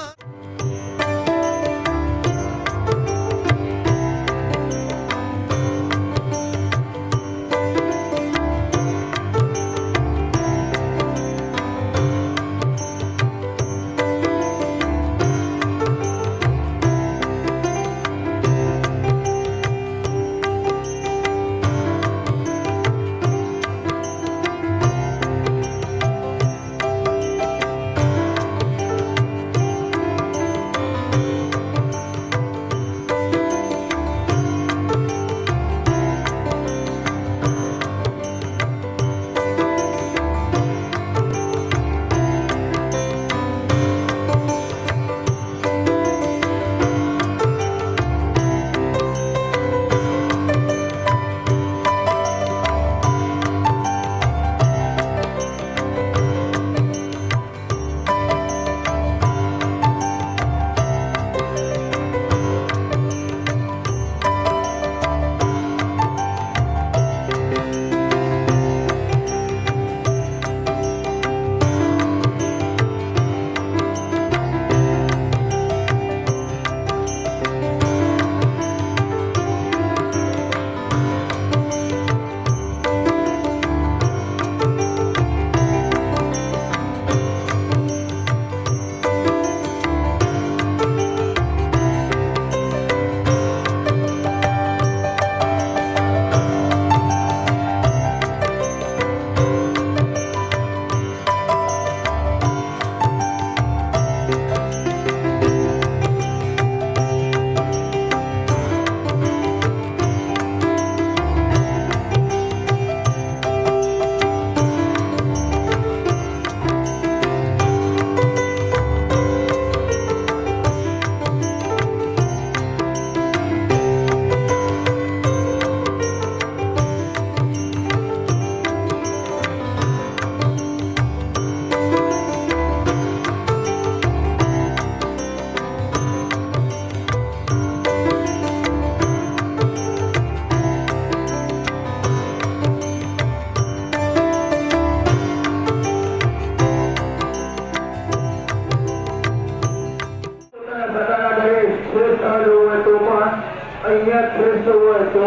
અહીંયા શ્રેષ્ઠ હોય તો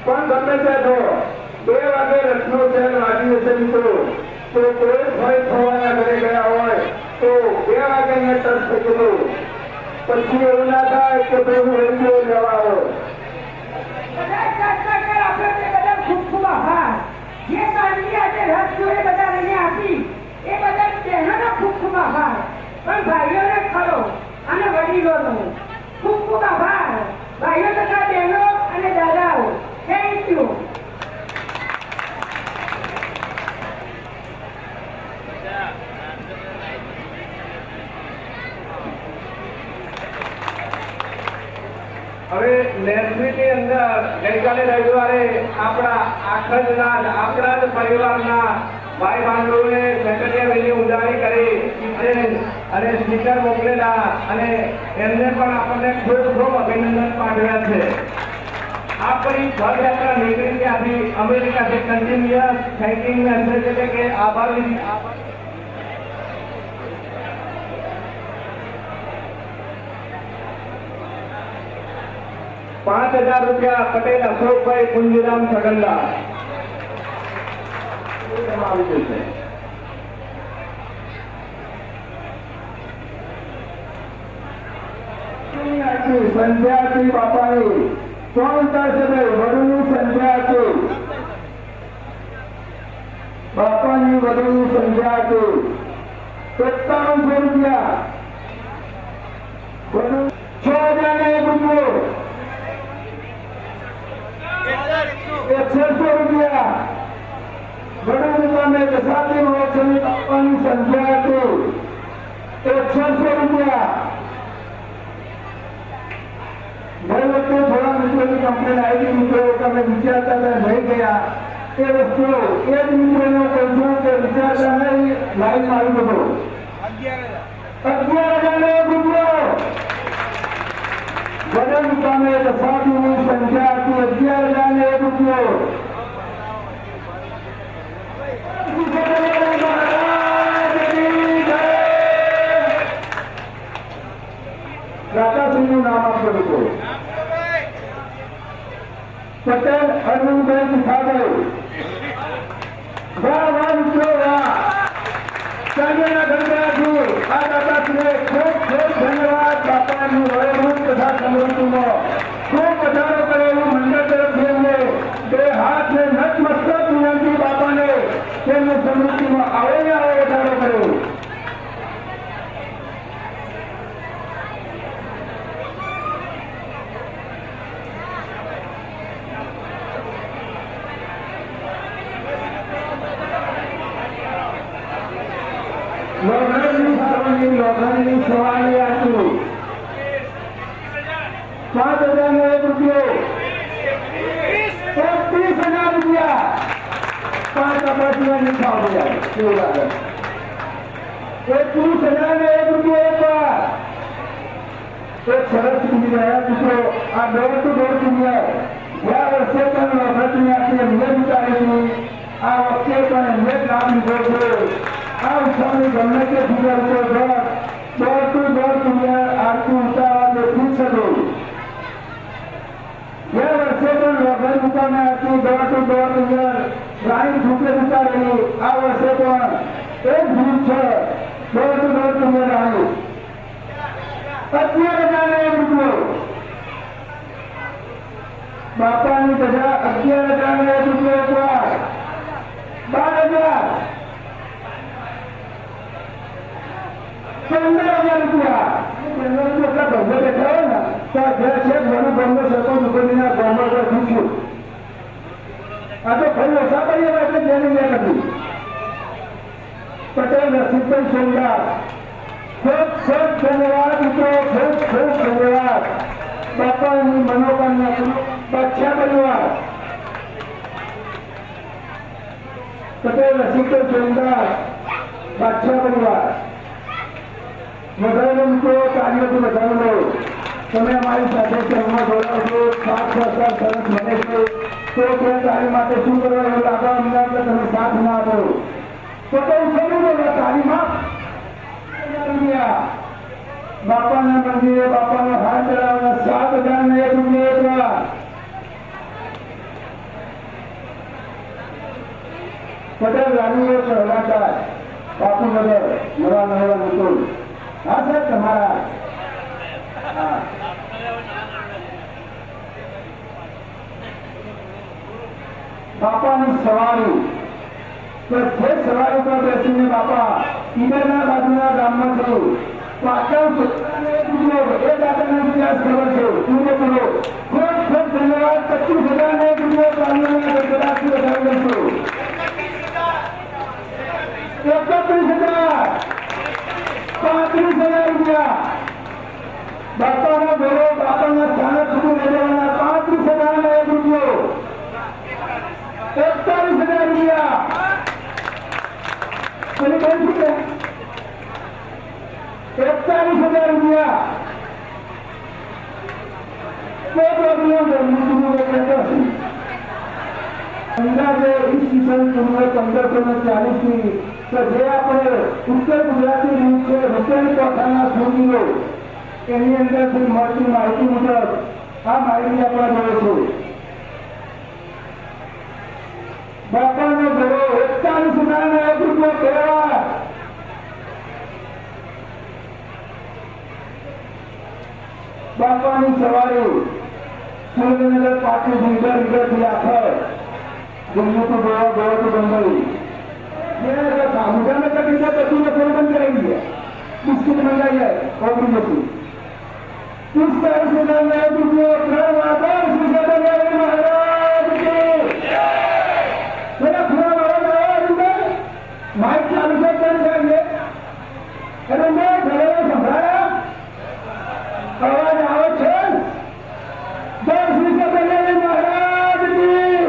પણ ગમે ત્યાં જો 2 વાગે રથનો શહેર વાગી હશે મિત્રો, તો કોઈ ફરી થવાના ઘરે ગયા હોય તો 2 વાગે અહીંયા ટચ થઈ ગયું, પછી એવું ના થાય કે ભાઈ હું રેડિયો લેવા આવ્યો. ખૂબ ખૂબ આભાર. જે સાંજની આજે રથ જોડે બધા લઈને આપી એ બધા બહેનોનો ખૂબ ખૂબ આભાર, પણ ભાઈઓને ખરો અને વડીલોનો ખૂબ ખૂબ આભાર. ભાઈઓ તથા બહેનો અને દાદાઓ, થેન્ક યુ. હવે નેસમીની અંદર ગઈકાલે રવિવારે આપણા આપણા જ પરિવારના ભાઈ બાંધવોએ સેક્રેટરીની ઉજાણી કરી અને સ્પીકર મોકલેલા અને એમને પણ આપણને ખૂબ ખૂબ અભિનંદન પાઠવ્યા છે. આપણી પદયાત્રા નીકળી ત્યાંથી અમેરિકાથી કન્ટિન્યુઅસ થેન્કિંગ મેસેજ એટલે કે આભાર 5000 રૂપિયા પટેલ અશોકભાઈ કુંજીરામ સગંદા આવી જશે. સંધ્યાથી બાપાની કોણ ઉતારશે ભાઈ? વડુની સંધ્યા હતી, બાપાની વડુની સંધ્યા હતી. 5700 રૂપિયા, 6001 રૂપિયો, 100 રૂપિયા. વડુ મુકામે દશાબ્દી મહોત્સવની બાપાની સંધ્યા હતી, 100 રૂપિયા. ગઈ વખતે થોડા મિત્રોની કમ્પ્લેન આવી મિત્રો તમે વિચારતા હતા રહી ગયા એ વસ્તુ એ જ મિત્રોને કહું છું કે વિચારતા નહીં લાઈન આવી બધો 11,001 રૂપિયો. વડુ મુકામે દશાબ્દીની સંખ્યા હતી 11,001 રૂપિયો. દાદાશ્રીનું નામ આપો લોકો. પટેલ અરવિંદભાઈ ભીખાભાઈ, વાહ વાહ મિત્રો વાહ. ચાંદીના ગંગાથી આ દાદાશ્રીએ ખૂબ ખૂબ ધન્યવાદ. બાપાની વયવૃદ્ધ તથા સમૃદ્ધિમાં ખૂબ વધારો કરે એવું મંડળ તરફથી એમને 2 હાથને નતમસ્તક વિનંતી બાપાને તેમની સમૃદ્ધિમાં આવે ને આવે વધારો કર્યો. લોખંડની સવારી હતી 5,001 રૂપિયો, 30,000 રૂપિયા. 5 અપાસીમાં ખાવ બધા કેવું લાગે? 31,001 રૂપિયા એક વાર. એક સરસ કુંડી રહ્યા મિત્રો. આ દોડ ટુ દોડ કુંડી ગયા વર્ષે પણ લોખંડની આખી એમને વિચારેલી, આ વખતે પણ એમને જ લાભ લીધો છે. આ ઉત્સવની ગમે તે ફિગર છે દોડ ટુ દોડ આરતી ઉતારવા દેખી શકો. ગયા વર્ષે પણ લોખંડ મુકામે આરતી દોડ ટુ દોડ લાઈન ઢૂકે ઉતારેલી. આ વર્ષે પણ એક ગ્રુપ છે દોડ ટુ દોડ લાઈન 11,001 રૂપિયો. બાપાની બધા 11,001 રૂપિયો એક વાર. 12,000, 15,000 રૂપિયા. એટલા બંધ બેઠા હોય ને તો ઘર છે ઘણું બંધ સરપંચ ઉપરના ગામમાં પૂછ્યું. આ તો ફરી ઓછા કરીએ એટલે જેની મેં કરી. પટેલ રસિકભાઈ સોમદાસ, ખૂબ ખૂબ ધન્યવાદ મિત્રો, ખૂબ ખૂબ ધન્યવાદ. બાપાની મનોકામના બાદશાહ પરિવાર. પટેલ રસિકભાઈ સોમદાસ, બાદશાહ પરિવાર. વધારે મિત્રો કાર્યોથી વધારો તમે અમારી સાથે સહમત જોડાઓ છો, સાથ સહકાર સરસ બને છે. તો તારી માટે શું કરવા એવું લાગો અમને કે તમે સાથ ના આપો તો સમજી લો તારીમાં રૂપિયા. બાપાના મંદિરે બાપાનો હાથ ચડાવવાના 7,001 રૂપિયા. પટેલ રાણીઓ સહલાકાર બાપુ નગર નવા નવા મુકુલ હા સર તમારા હા બાપાની સવારી તો જે સવારી પર બેસીને બાપા ઈડરના બાજુના ગામમાંથી પાટણ એ દાદાનો ઇતિહાસ ખબર છે પૂરેપૂરો ખૂબ ખૂબ ધન્યવાદ 25,000 ને રૂપિયા ચાલવાના ગજરાથી વધારી દઈશું 31,000 35,000 રૂપિયા બાપાના ઘરે બાપાના સ્થાનક સુધી લઈ જવાના 35,000 ને 1 રૂપિયો 41,000 રૂપિયા મને કહ્યું છે 41,000 રૂપિયા અંદાજે ઈસવીસન 1540 ની તો જે આપણે ઉત્તર ગુજરાતી રીત છે રૂપિયાની કોઠાના સૂર્યો એની અંદરથી મળતી માહિતી મુજબ આ માહિતી આપણા જોડે છે બાપાનો ઘરો 41,000 ને 1 રૂપિયો કહેવા બાપાની સવારી સુરેન્દ્રનગર પાટી થી આખર દિલ્હી તો ગોવા ગોવા તો બંબઈ સામુદાને કદી તો બધું રસોઈ બંધ કરાવી દે બિસ્કિટ મંગાવી જાય કોફી જતી 45,000 ને 1 રૂપિયો 3 વાગ્યા શ્રી ગણેશ મહારાજ કી જય માઇક ચાલુ છે કેમ છે એટલે મેં ઘરે સંભળાયા અવાજ આવે છે જય શ્રી ગણેશ મહારાજ કી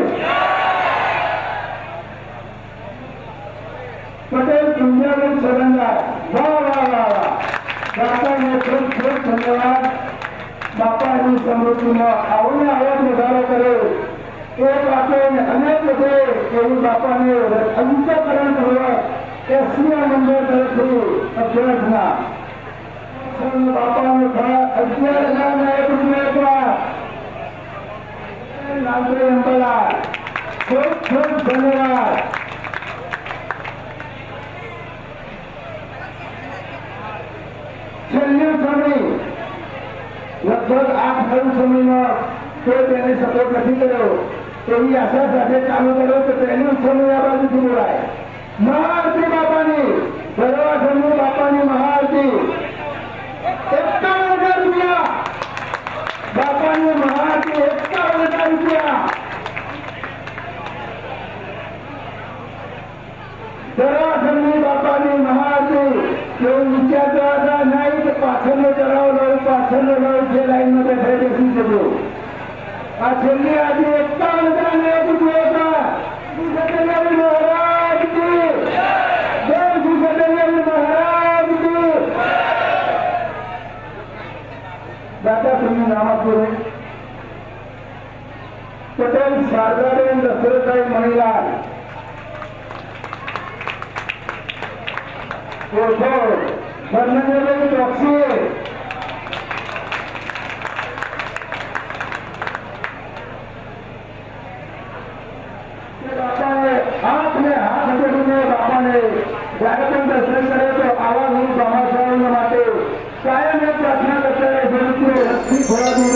પટેલ પુંજાબેન સરંગા વાહ વાહ વાહ વાહ બાપાને ખૂબ ખૂબ ધન્યવાદ બાપાની સમૃદ્ધિમાં આવો ને આવો વધારો કરે એ બાપાને અનેક વધે એવું બાપાને અંતકરણ કરવા એસી નંબર તરફથી અભ્યર્થના બાપાને 11,000 ને 1 રૂપિયા નાગરી અંબલા ખૂબ ખૂબ ધન્યવાદ છેલ્લી સમય લગભગ 8 સમયમાં કોઈ તેને સપોર્ટ નથી કર્યો એવી આશા સાથે ચાલુ કર્યો કે પહેલી સમય આ બાજુથી બોલાય મહાઆરતી બાપાની ભરવાસરની બાપાની મહાઆરતી 51,000 રૂપિયા બાપાની મહાઆરતી 51,000 રૂપિયા ભરવાસરની બાપાની મહાઆરતી એવું વિચારતા હતા નહીં કે પાછળનો ચડાવ લઉં પાછળનો લઉં જે લાઈનમાં બેઠા બેસી જજો આ છેલ્લી આજે 51,000 ને 1 રૂપિયા મહારાજ કી જય શ્રી ગણેશ મહારાજ કી દાદા તમને નામ આપ્યું પટેલ શારદાબેન દશરથભાઈ મણીલાલ ધર્મેન્દ્રભાઈ ચોકસી બાપાને હાથ જોડીને બાપાને જયારે પણ દર્શન કરે તો આવા ગુરુ સમાચારો માટે કાયમ એ પ્રાર્થના કરતા રહે જેથી રસ્તી થોડા દૂર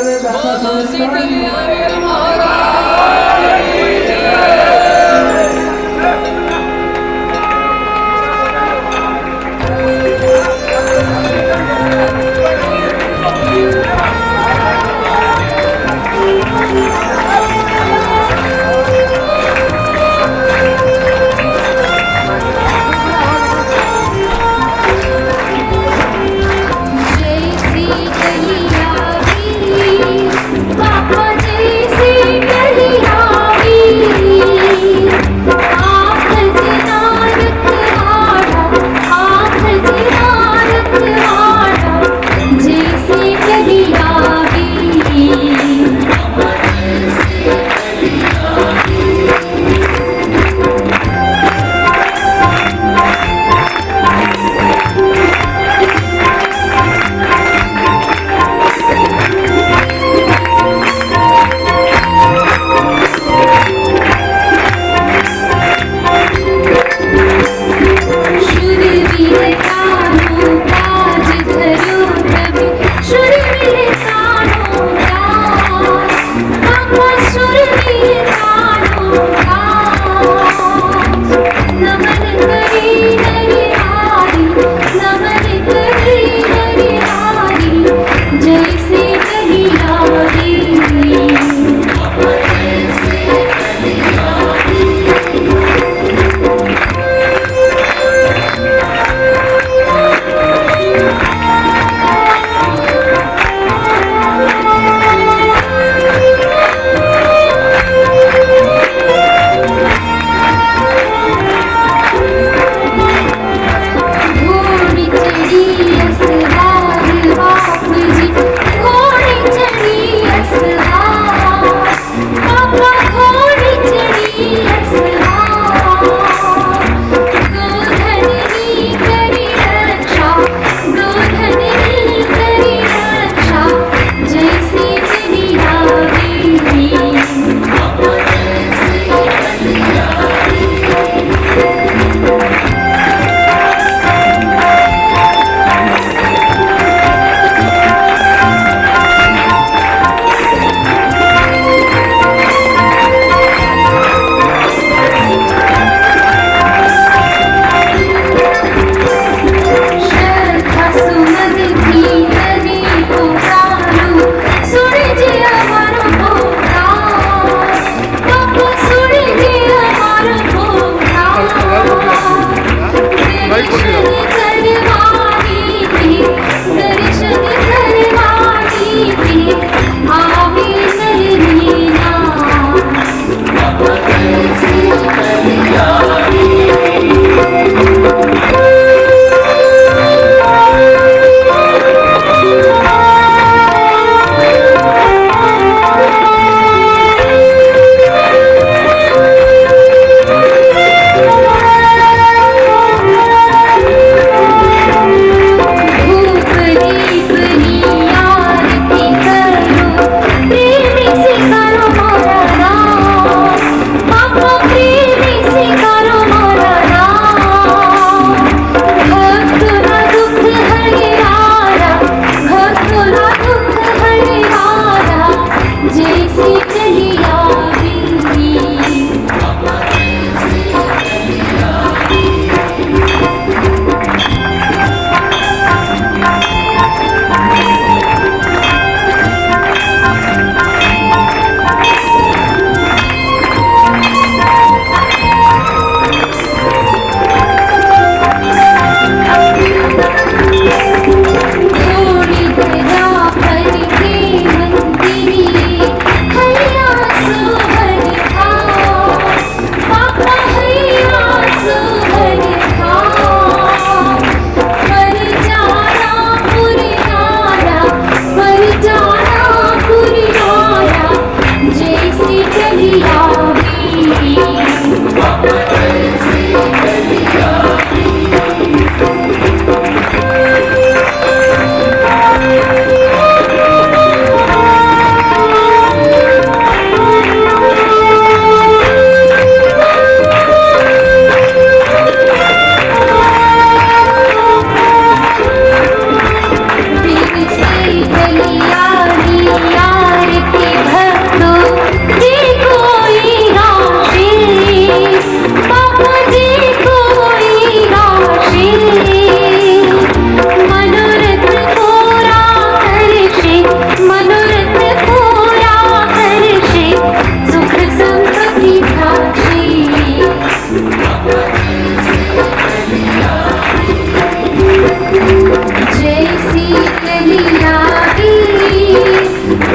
जैसी कलिया की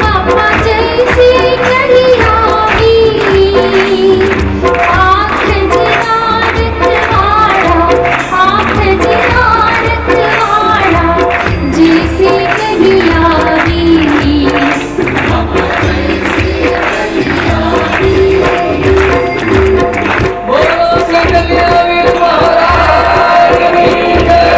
पापा जैसी कलिया की आँख जिनारत वाला आँख जिनारत वाला जैसी कलिया की पापा जैसी कलिया की बोलो सकलिया वीर महाराज की जय।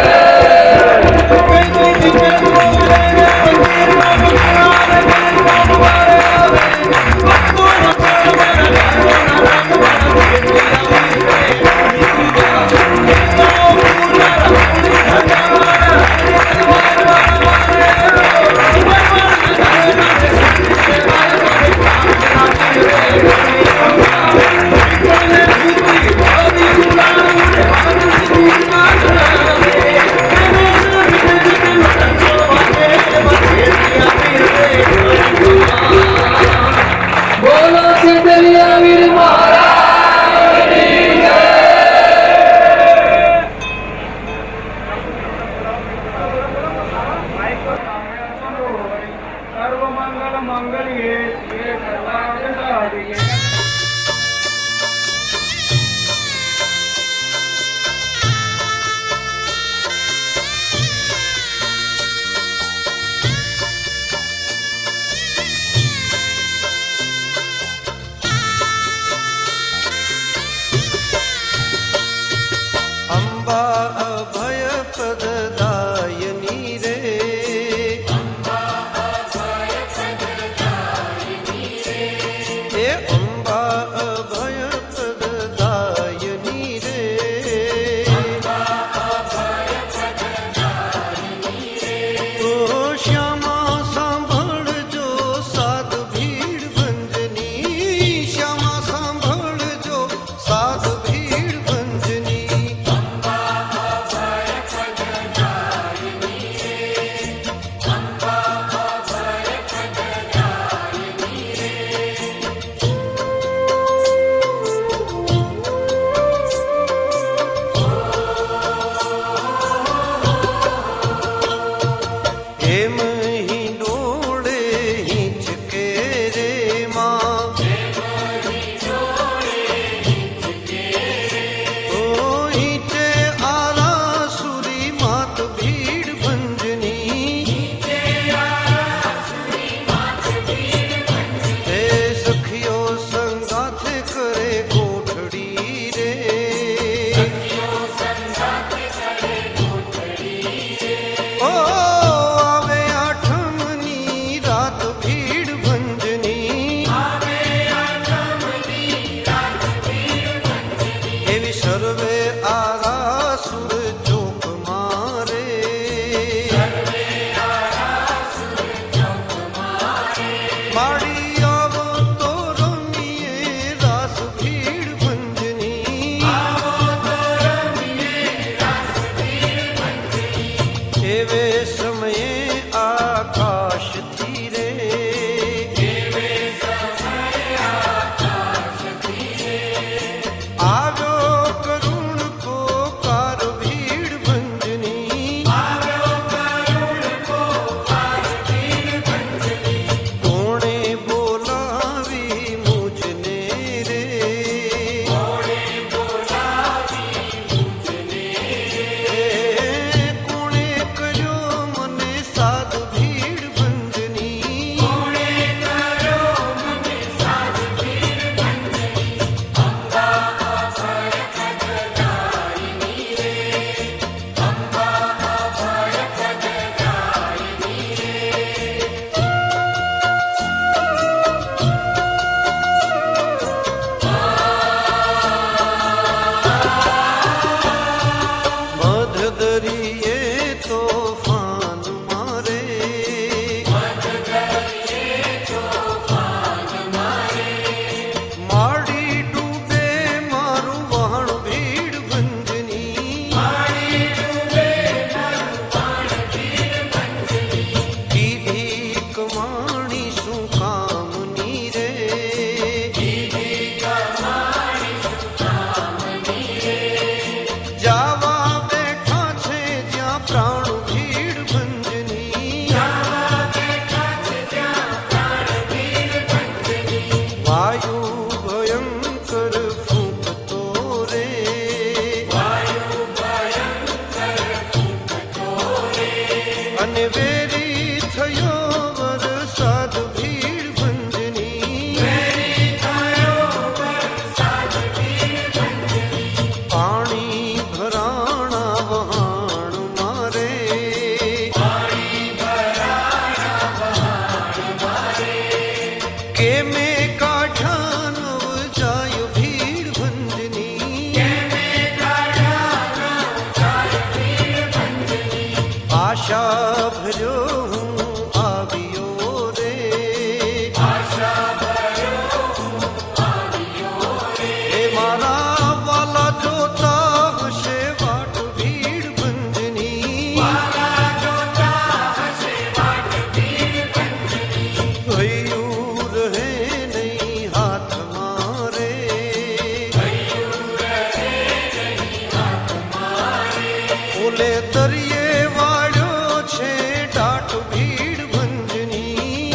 છેલ્લે દરિયે વાળ્યો છે ટાટ ભીડ ભંજની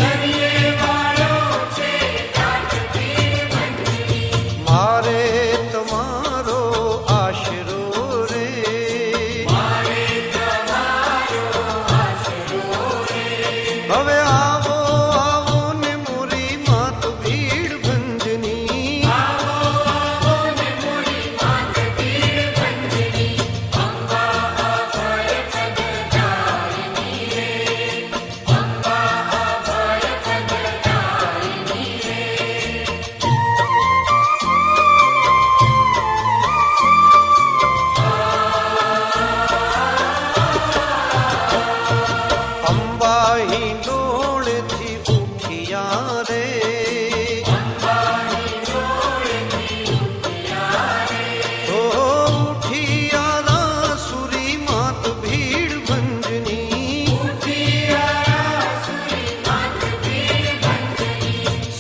મારે તમારો આશરો રે હવે આવો આવો ને મોરી માત ભીડ ભંજની અંબા હિંડોળથી ઉઠિયા રે ઓ ઉઠિયા સુરી માત ભીડ ભંજની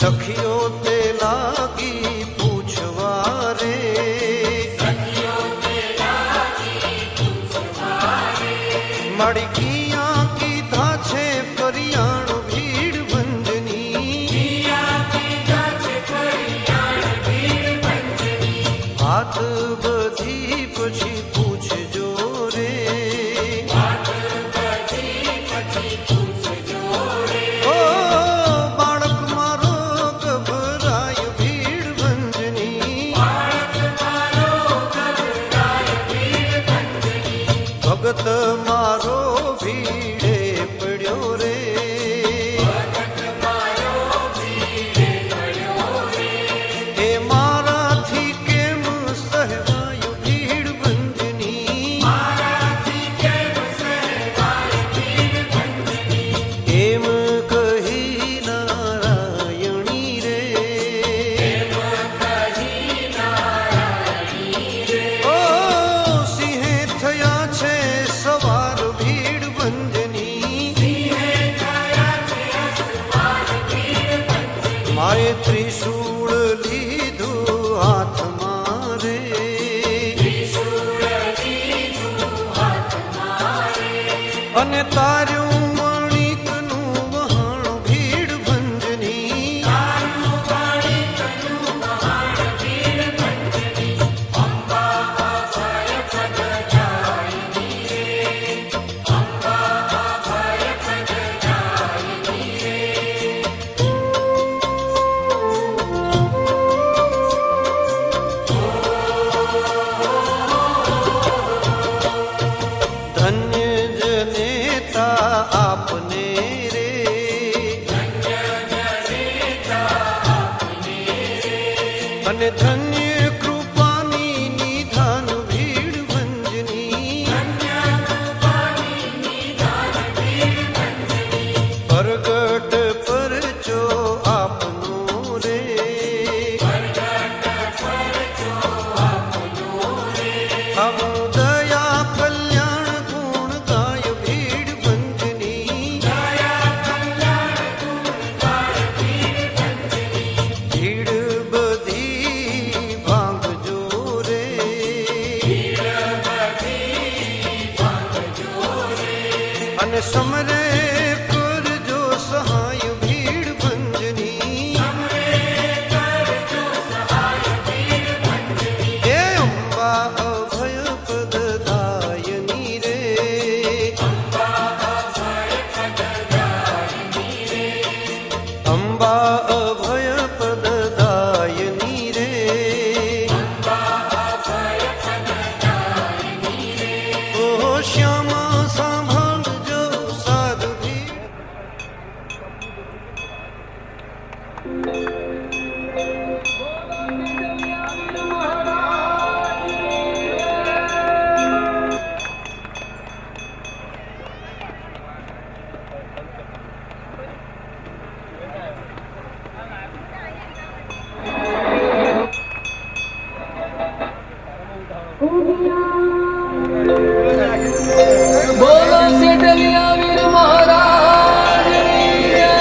સખીઓ તે લાગી પૂછવા રે મારી કિયા કીધા છે કરિયાણું ભીડ ભંજની વાત બધી પછી પૂછજો રે ઓ બાળક મારો ગભરાય ભીડ ભંજની ભગત મારો ભીડે પડ્યો રે એ મારાથી કેમ સહેવાય ભીડ ભંજની એમ કહી નારાયણી રે ઓ સિંહે થયા છે સવાર ભીડ ભંજની માએ ત્રિશૂળ લીધું હાથમાં રે અને તાર્યું મણિકનું વહાણ ભીડ ભંજની ધન્ય જનેતા આપને રે અને ધન્ય કૃપાની નિધાન ભીડ ભંજની પ્રગટ પરચો આપનો રે આવું દયા કલ્યાણ ગુણ ગાય ભીડ ભંજની ભીડ બધી ભાંગજો રે અને સમરે કરજો સહાય ભીડ ભંજની એ અંબા અભય પદદાયની રે અંબા અભય પદદાયની રે ઓ શ્યામા સાંભળજો સાધુ ભીડ બોલો શેઠલિયા વીર મહારાજની જય.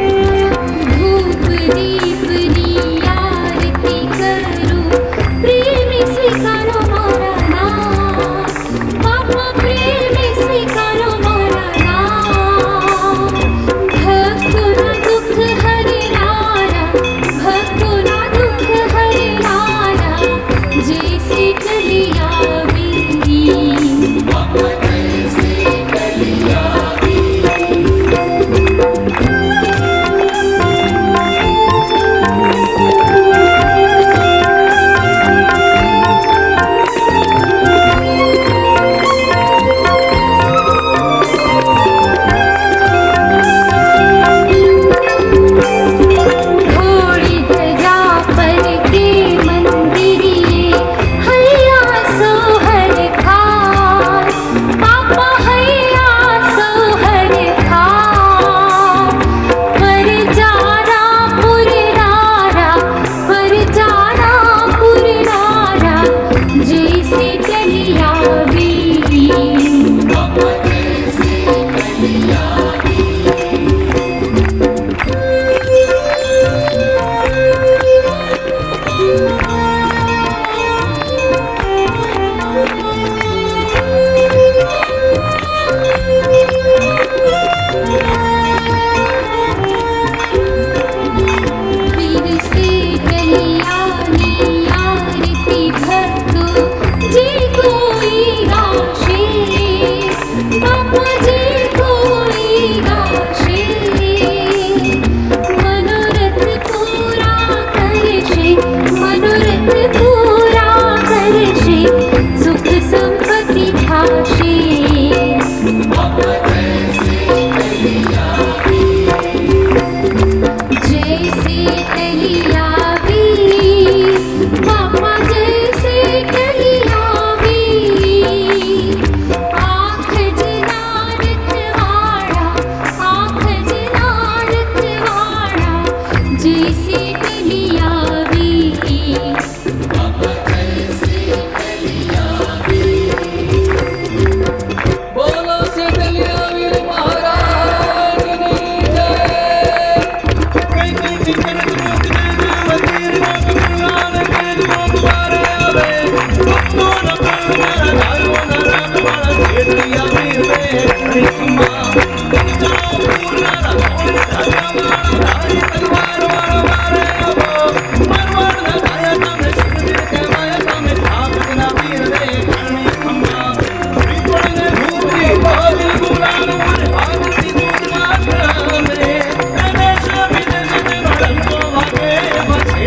धूप दीप दी आरती करूं, प्रेम स्वीकारो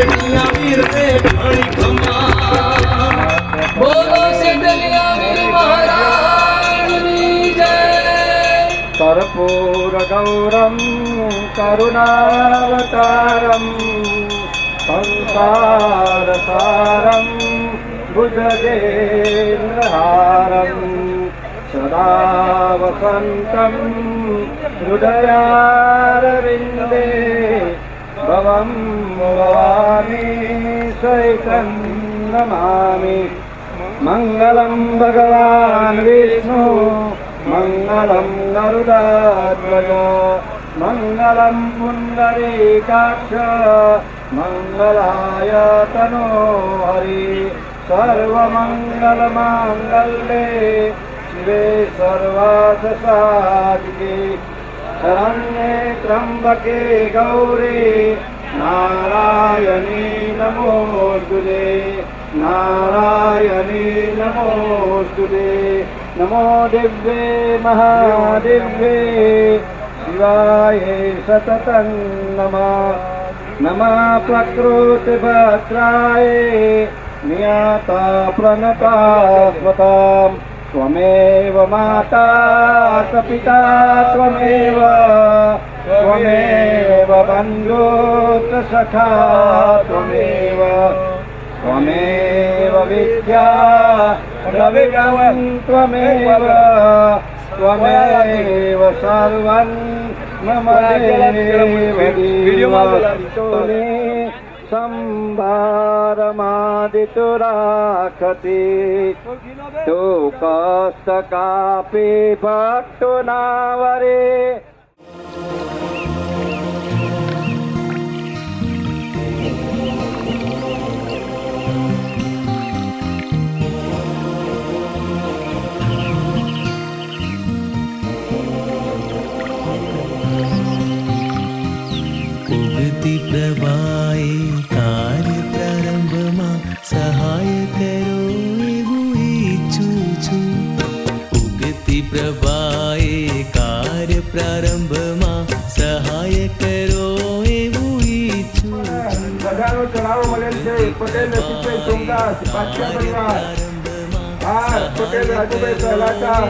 સેઠલિયા વીર ને ઘણી ખમા. બોલો સેઠલિયા વીર મહારાજની જય. कर्पूर गौरम करुणावतारम संसार सारम भुजगेन्द्रहारम सदा वसंतम हृदयारविंदे भवं भवानी सहितं नमामि. मंगलम भगवान विष्णु मंगलम गरुडाध्वज मंगलम पुंडरीकाक्ष मंगलाय तनो हरि. सर्वमंगलमांगल्ये शिवे सर्वार्थसाधिके शरण्ये त्र्यंबके गौरी नारायणी नमोस्तुते. नारायणी नमोस्तुते. नमो दिव्ये महादिव्ये शिवाय सततं नमः. नमः प्रकृतिभद्राय नियता प्रणता स्वतां. त्वमेव माता च पिता त्वमेव त्वमेव बन्धुश्च सखा त्वमेव त्वमेव विद्या द्रविणं त्वमेव त्वमेव सर्वं मम देव. संभारमादितुराखति तु कस्तकापि भक्तो नावरे. ઉગતી પ્રવાહે કાર્ય પ્રારંભમાં સહાય કરો એવું ઈચ્છું છું. ઉગતી પ્રવાહે કાર્ય પ્રારંભમાં સહાય કરો એવું ઈચ્છું છું. બધાનો ચઢાવો મળેલ છે. પટેલ રસિકભાઈ સોમદાસ પાછા પરિવાર પટેલ રાજુભાઈ સહેલાતા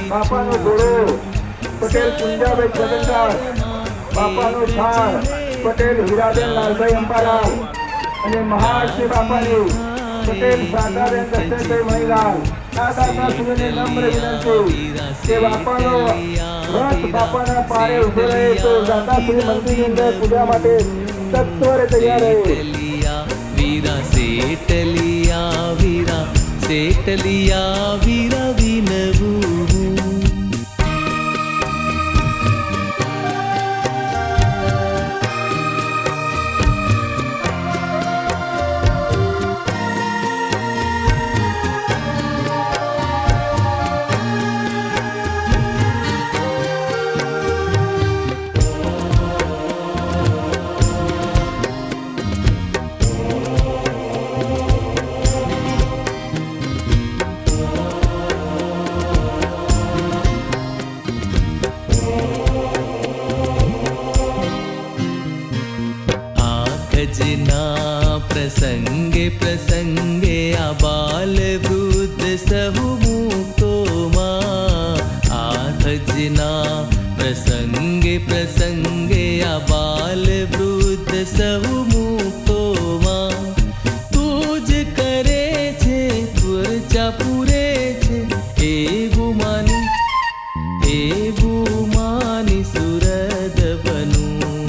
બાપાનો ઘોડો પટેલ પુંજાભાઈ છગનદાસ બાપાનો થાળ પટેલ હીરાબેન લાલભાઈ અંબાલાલ અને મહાશિવ બાપાની પટેલ શારદાબેન દશરથભાઈ મહિલાલ. આ દાદા સૂર્યને નમ્ર વિનંતી કે બાપાનો રથ બાપાના પારે ઉભો રહે તો દાદા સૂર્ય મંદિરની અંદર પૂજા માટે તત્વરે તૈયાર રહે. વીરા સેઠલિયા વીરા સેઠલિયા વીરા વિનવું. ખજના પ્રસંગે પ્રસંગે આ બાલ વૃદ્ધ સહુ મુક્તોમાં. આ ખજના પ્રસંગે પ્રસંગે આ બાલ વૃદ્ધ સહુ મુક્તોમાં. તું જ કરે છે ત્વચા પૂરે છે એવું માની સુરદ બનું.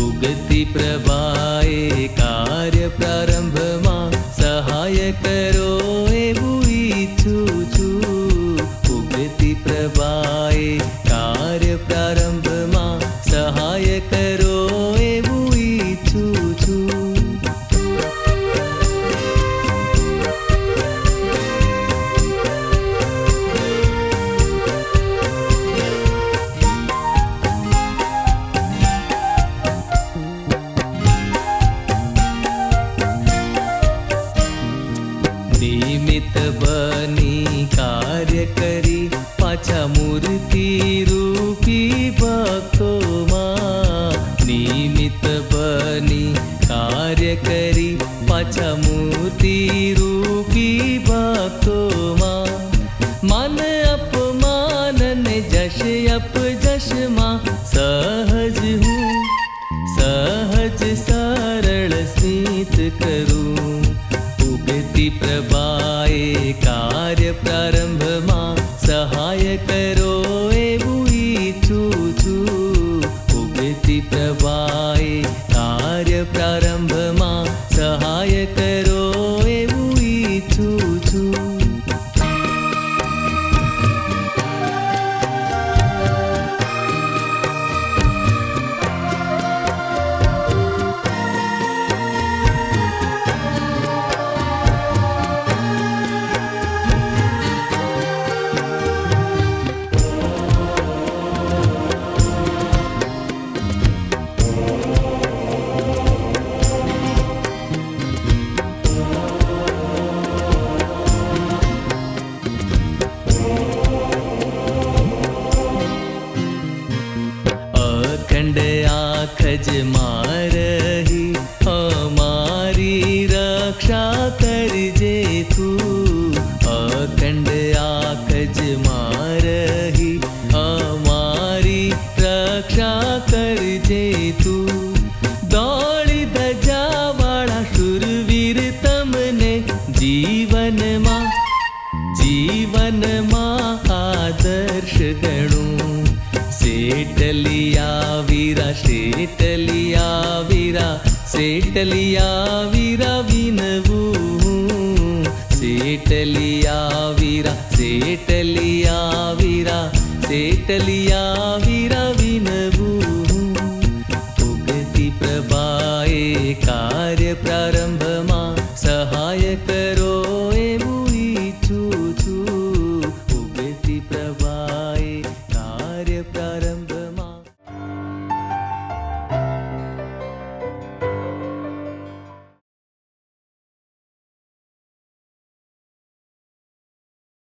ઉગતી પ્રભાએ કાર્ય પ્રારંભમાં સહાય કરો એવું ઈચ્છું છું. ઉગતી પ્રભાએ કાર્ય પ્રારંભમાં સહાય કરો એવું ઈચ્છું છું. નિમિત્ત બની કાર્ય કરી પાછા મૂર્તિ રૂપી ભક્તોમાં. નિમિત્ત બની કાર્ય કરી પાછા મૂર્તિ રૂપી ભક્તોમાં માન અપમાન ને જશ અપજશમાં સહજ હું સહજ સરળ સ્મિત કરું ઉગતી પ્રભાએ કાર્ય પ્રારંભમાં સહાય કરો એવું ઈચ્છું છું ઉગતી પ્રભાએ કાર્ય પ્રારંભમાં સહાય કરો એવું ઈચ્છું છું અખંડ આખજ મારહી અમારી રક્ષા કરજે તું અખંડ આખજ મારહી અમારી રક્ષા કરજે તું દોડી ધજાવાળા શૂરવીર તમને જીવનમાં આદર્શ ગણું સેટલિયા વીરા શેટલિયા વીરા સેટલિયા વીરા વિનવું સેટલિયા વીરા સેટલિયા વીરા સેટલિયા વીરા વિનવું ઉગતી પ્રભાએ કાર્ય પ્રારંભ